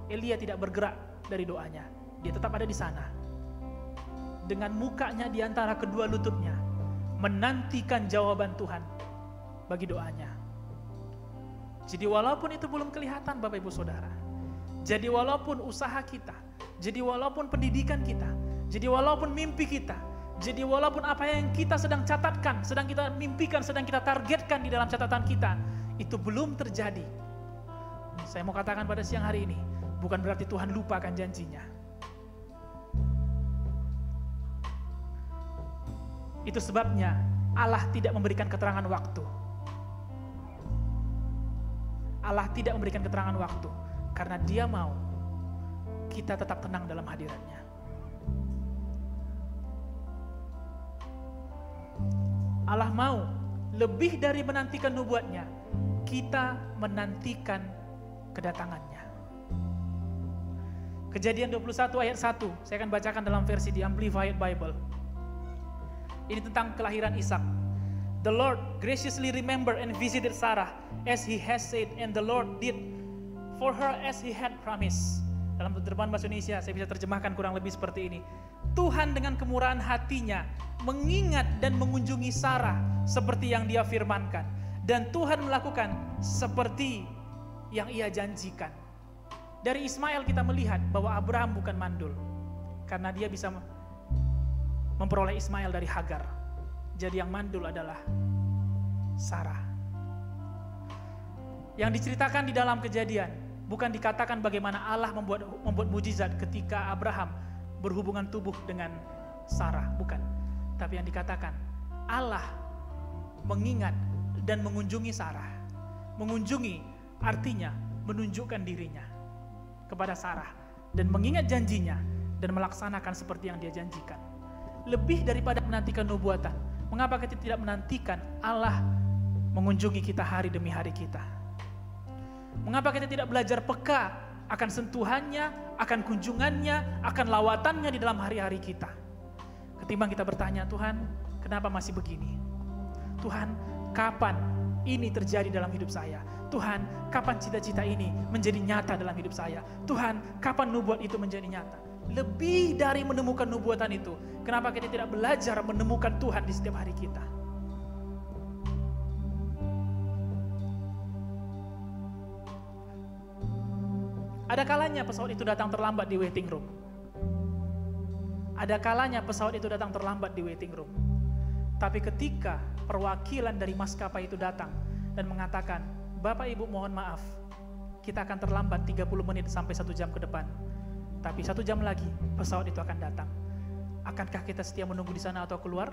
S4: Elia tidak bergerak dari doanya. Dia tetap ada di sana. Dengan mukanya di antara kedua lututnya, menantikan jawaban Tuhan bagi doanya. Jadi walaupun itu belum kelihatan Bapak Ibu Saudara, jadi walaupun usaha kita, jadi walaupun pendidikan kita, jadi walaupun mimpi kita, jadi walaupun apa yang kita sedang catatkan, sedang kita mimpikan, sedang kita targetkan di dalam catatan kita, itu belum terjadi. Saya mau katakan pada siang hari ini, bukan berarti Tuhan lupa akan janjinya. Itu sebabnya Allah tidak memberikan keterangan waktu. Allah tidak memberikan keterangan waktu, karena Dia mau kita tetap tenang dalam hadirat-Nya. Allah mau lebih dari menantikan nubuatnya, kita menantikan kedatangannya. Kejadian 21 ayat 1, saya akan bacakan dalam versi di Amplified Bible. Ini tentang kelahiran Ishak. The Lord graciously remembered and visited Sarah as he has said, and the Lord did for her as he had promised. Dalam terjemahan bahasa Indonesia saya bisa terjemahkan kurang lebih seperti ini. Tuhan dengan kemurahan hatinya mengingat dan mengunjungi Sarah seperti yang dia firmankan. Dan Tuhan melakukan seperti yang ia janjikan. Dari Ismail kita melihat bahwa Abraham bukan mandul, karena dia bisa memperoleh Ismail dari Hagar. Jadi yang mandul adalah Sarah. Yang diceritakan di dalam Kejadian bukan dikatakan bagaimana Allah membuat mujizat ketika Abraham berhubungan tubuh dengan Sarah, bukan. Tapi yang dikatakan Allah mengingat dan mengunjungi Sarah. Mengunjungi artinya menunjukkan dirinya kepada Sarah dan mengingat janjinya dan melaksanakan seperti yang dia janjikan. Lebih daripada menantikan nubuatan, mengapa kita tidak menantikan Allah mengunjungi kita hari demi hari kita? Mengapa kita tidak belajar peka akan sentuhannya, akan kunjungannya, akan lawatannya di dalam hari-hari kita? Ketimbang kita bertanya, Tuhan, kenapa masih begini? Tuhan, kapan ini terjadi dalam hidup saya? Tuhan, kapan cita-cita ini menjadi nyata dalam hidup saya? Tuhan, kapan nubuat itu menjadi nyata? Lebih dari menemukan nubuatan itu, kenapa kita tidak belajar menemukan Tuhan di setiap hari kita? Ada kalanya pesawat itu datang terlambat di waiting room. Ada kalanya pesawat itu datang terlambat di waiting room. Tapi ketika perwakilan dari maskapai itu datang dan mengatakan, Bapak Ibu mohon maaf, kita akan terlambat 30 menit sampai 1 jam ke depan. Tapi 1 jam lagi pesawat itu akan datang. Akankah kita setia menunggu di sana atau keluar?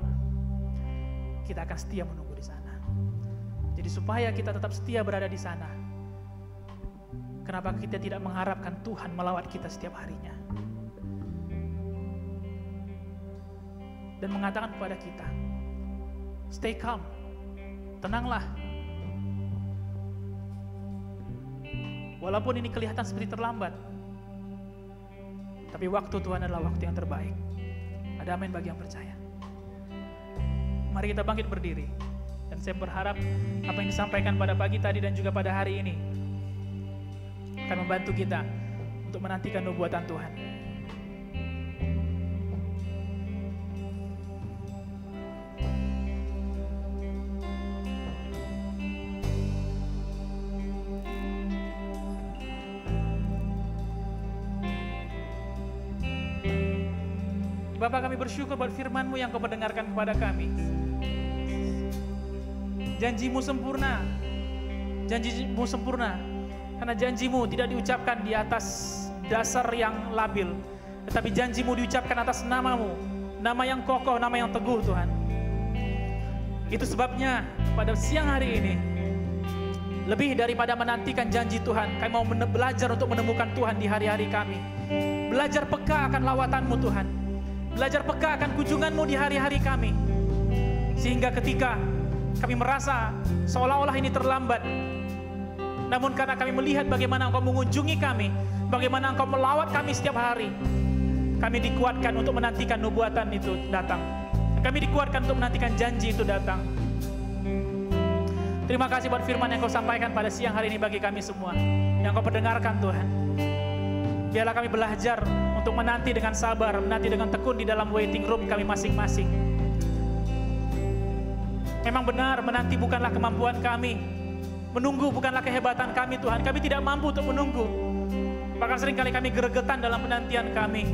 S4: Kita akan setia menunggu di sana. Jadi supaya kita tetap setia berada di sana, kenapa kita tidak mengharapkan Tuhan melawat kita setiap harinya? Dan mengatakan kepada kita, stay calm, tenanglah. Walaupun ini kelihatan seperti terlambat, tapi waktu Tuhan adalah waktu yang terbaik. Ada amin bagi yang percaya. Mari kita bangkit berdiri. Dan saya berharap apa yang disampaikan pada pagi tadi dan juga pada hari ini akan membantu kita untuk menantikan nubuatan Tuhan. Bapak, kami bersyukur buat firman-Mu yang Kau mendengarkan kepada kami. Janji-Mu sempurna. Janji-Mu sempurna. Karena janji-Mu tidak diucapkan di atas dasar yang labil. Tetapi janji-Mu diucapkan atas nama-Mu. Nama yang kokoh, nama yang teguh Tuhan. Itu sebabnya pada siang hari ini, lebih daripada menantikan janji Tuhan, kami mau belajar untuk menemukan Tuhan di hari-hari kami. Belajar peka akan lawatan-Mu Tuhan. Belajar peka akan kunjungan-Mu di hari-hari kami. Sehingga ketika kami merasa seolah-olah ini terlambat, namun karena kami melihat bagaimana Engkau mengunjungi kami, bagaimana Engkau melawat kami setiap hari, kami dikuatkan untuk menantikan nubuatan itu datang. Kami dikuatkan untuk menantikan janji itu datang. Terima kasih buat firman yang Kau sampaikan pada siang hari ini bagi kami semua, yang Kau perdengarkan Tuhan. Biarlah kami belajar untuk menanti dengan sabar, menanti dengan tekun di dalam waiting room kami masing-masing. Memang benar, menanti bukanlah kemampuan kami. Menunggu bukanlah kehebatan kami Tuhan. Kami tidak mampu untuk menunggu. Bahkan seringkali kami gregetan dalam penantian kami.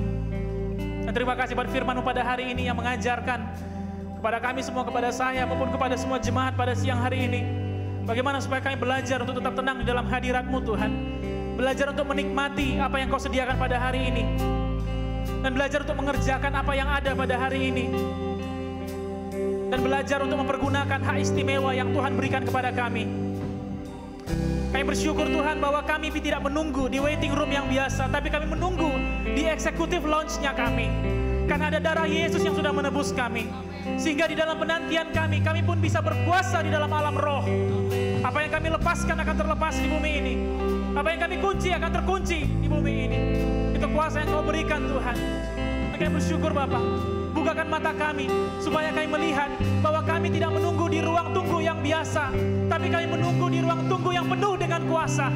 S4: Dan terima kasih buat firman-Mu pada hari ini yang mengajarkan kepada kami semua, kepada saya maupun kepada semua jemaat pada siang hari ini, bagaimana supaya kami belajar untuk tetap tenang di dalam hadirat-Mu Tuhan. Belajar untuk menikmati apa yang Kau sediakan pada hari ini. Dan belajar untuk mengerjakan apa yang ada pada hari ini. Dan belajar untuk mempergunakan hak istimewa yang Tuhan berikan kepada kami. Kami bersyukur Tuhan bahwa kami tidak menunggu di waiting room yang biasa, tapi kami menunggu di executive lounge-nya kami. Karena ada darah Yesus yang sudah menebus kami. Sehingga di dalam penantian kami pun bisa berkuasa di dalam alam roh. Apa yang kami lepaskan akan terlepas di bumi ini. Apa yang kami kunci akan terkunci di bumi ini. Itu kuasa yang Kau berikan Tuhan. Kami bersyukur Bapa. Bukakan mata kami supaya kami melihat bahwa kami tidak menunggu di ruang tunggu yang biasa, tapi kami menunggu di ruang tunggu yang penuh dengan kuasa.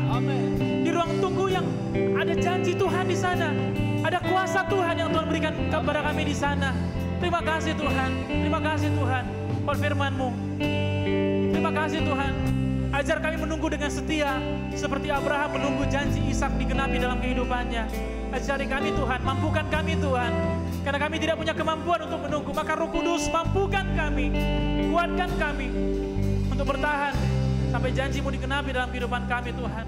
S4: Di ruang tunggu yang ada janji Tuhan di sana, ada kuasa Tuhan yang Tuhan berikan kepada kami di sana. Terima kasih Tuhan, terima kasih Tuhan buat firman-Mu. Terima kasih Tuhan. Ajar kami menunggu dengan setia seperti Abraham menunggu janji Ishak digenapi dalam kehidupannya. Ajari kami Tuhan, mampukan kami Tuhan. Karena kami tidak punya kemampuan untuk menunggu, maka Roh Kudus mampukan kami, kuatkan kami untuk bertahan sampai janji-Mu digenapi dalam kehidupan kami Tuhan.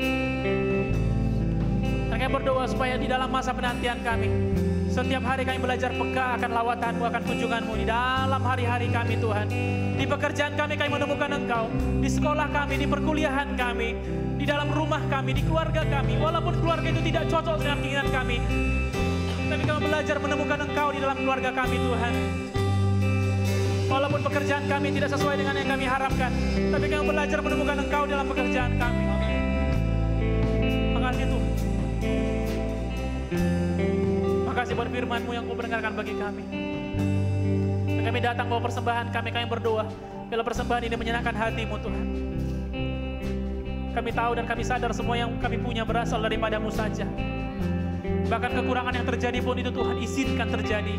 S4: Dan kami berdoa supaya di dalam masa penantian kami, setiap hari kami belajar peka akan lawatan-Mu, akan kunjungan-Mu di dalam hari-hari kami Tuhan. Di pekerjaan kami menemukan Engkau, di sekolah kami, di perkuliahan kami, di dalam rumah kami, di keluarga kami. Walaupun keluarga itu tidak cocok dengan keinginan kami, tapi kami belajar menemukan Engkau di dalam keluarga kami Tuhan. Walaupun pekerjaan kami tidak sesuai dengan yang kami harapkan, tapi kami belajar menemukan Engkau dalam pekerjaan kami. Makasih Tuhan. Makasih buat firman-Mu yang Kau dengarkan bagi kami. Dan kami datang bawa persembahan kami berdoa bila persembahan ini menyenangkan hati-Mu Tuhan. Kami tahu dan kami sadar semua yang kami punya berasal daripada-Mu saja. Bahkan kekurangan yang terjadi pun itu Tuhan izinkan terjadi.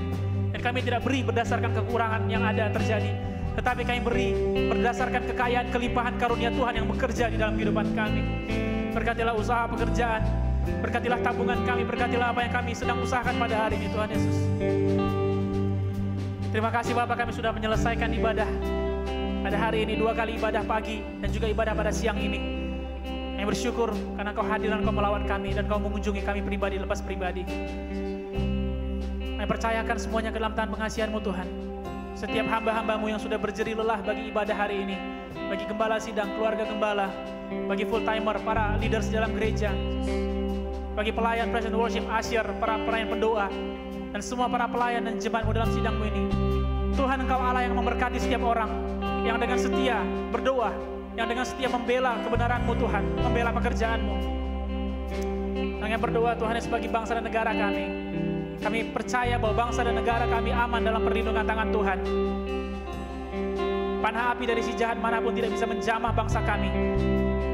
S4: Dan kami tidak beri berdasarkan kekurangan yang ada terjadi, tetapi kami beri berdasarkan kekayaan kelimpahan karunia Tuhan yang bekerja di dalam kehidupan kami. Berkatilah usaha pekerjaan, berkatilah tabungan kami, berkatilah apa yang kami sedang usahakan pada hari ini Tuhan Yesus. Terima kasih Bapak, kami sudah menyelesaikan ibadah pada hari ini, 2 kali ibadah pagi dan juga ibadah pada siang ini. Kami bersyukur karena Kau hadir dan Kau melawat kami dan Kau mengunjungi kami pribadi lepas pribadi. Kami percayakan semuanya ke dalam tangan pengasihan-Mu Tuhan. Setiap hamba-hamba-Mu yang sudah berjerih lelah bagi ibadah hari ini, bagi gembala sidang, keluarga gembala, bagi full timer, para leaders dalam gereja, bagi pelayan present worship, asyir, para pelayan pendoa, dan semua para pelayan dan jemaat-Mu dalam sidang-Mu ini. Tuhan Engkau Allah yang memberkati setiap orang yang dengan setia berdoa, yang dengan setia membela kebenaran-Mu Tuhan, membela pekerjaan-Mu. Kami berdoa Tuhan sebagai bangsa dan negara kami. Kami percaya bahwa bangsa dan negara kami aman dalam perlindungan tangan Tuhan. Panah api dari si jahat manapun tidak bisa menjamah bangsa kami.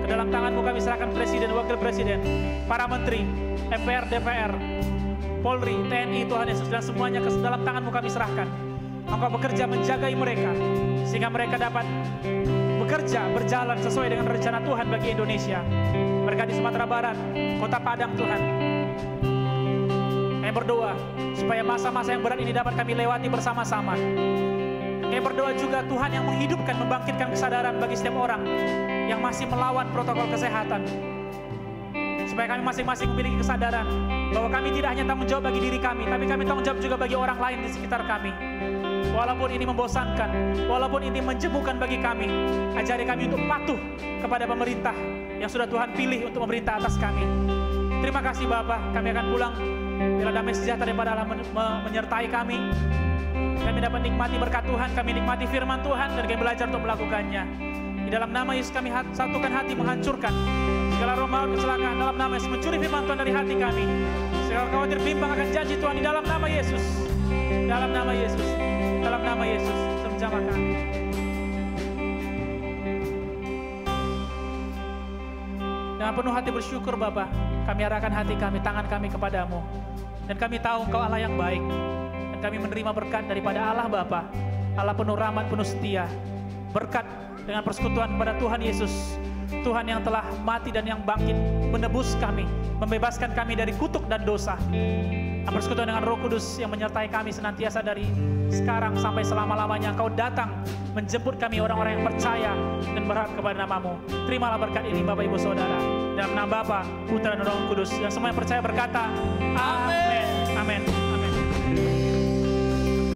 S4: Ke dalam tangan-Mu kami serahkan presiden, wakil presiden, para menteri, MPR, DPR, Polri, TNI Tuhan Yesus, dan semuanya ke dalam tangan-Mu kami serahkan. Engkau bekerja menjagai mereka sehingga mereka dapat bekerja, berjalan sesuai dengan rencana Tuhan bagi Indonesia. Berkati Sumatera Barat, Kota Padang Tuhan. Kami berdoa supaya masa-masa yang berat ini dapat kami lewati bersama-sama. Kami berdoa juga Tuhan yang menghidupkan, membangkitkan kesadaran bagi setiap orang yang masih melawan protokol kesehatan. Supaya kami masing-masing memiliki kesadaran bahwa kami tidak hanya tanggung jawab bagi diri kami, tapi kami tanggung jawab juga bagi orang lain di sekitar kami. Walaupun ini membosankan, walaupun ini menjemukan bagi kami, ajari kami untuk patuh kepada pemerintah yang sudah Tuhan pilih untuk memerintah atas kami. Terima kasih Bapa, kami akan pulang bila damai sejahtera daripada Allah menyertai kami. Kami dapat nikmati berkat Tuhan, kami nikmati firman Tuhan, dan kami belajar untuk melakukannya. Di dalam nama Yesus kami satukan hati menghancurkan segala roh maut, kecelakaan. Dalam nama Yesus mencuri firman Tuhan dari hati kami. Segala khawatir bimbang akan janji Tuhan di dalam nama Yesus. Dalam nama Yesus. Dalam nama Yesus, menjamah kami. Dengan penuh hati bersyukur Bapa, kami arahkan hati kami, tangan kami kepadamu. Dan kami tahu Engkau Allah yang baik. Dan kami menerima berkat daripada Allah Bapa, Allah penuh rahmat, penuh setia. Berkat dengan persekutuan kepada Tuhan Yesus, Tuhan yang telah mati dan yang bangkit, menebus kami, membebaskan kami dari kutuk dan dosa. Bersekutu dengan Roh Kudus yang menyertai kami senantiasa dari sekarang sampai selama-lamanya. Engkau datang menjemput kami orang-orang yang percaya dan berharap kepada nama-Mu. Terimalah berkat ini Bapak Ibu Saudara, dalam nama Bapa, Putra dan Roh Kudus, dan semua yang percaya berkata, Amin.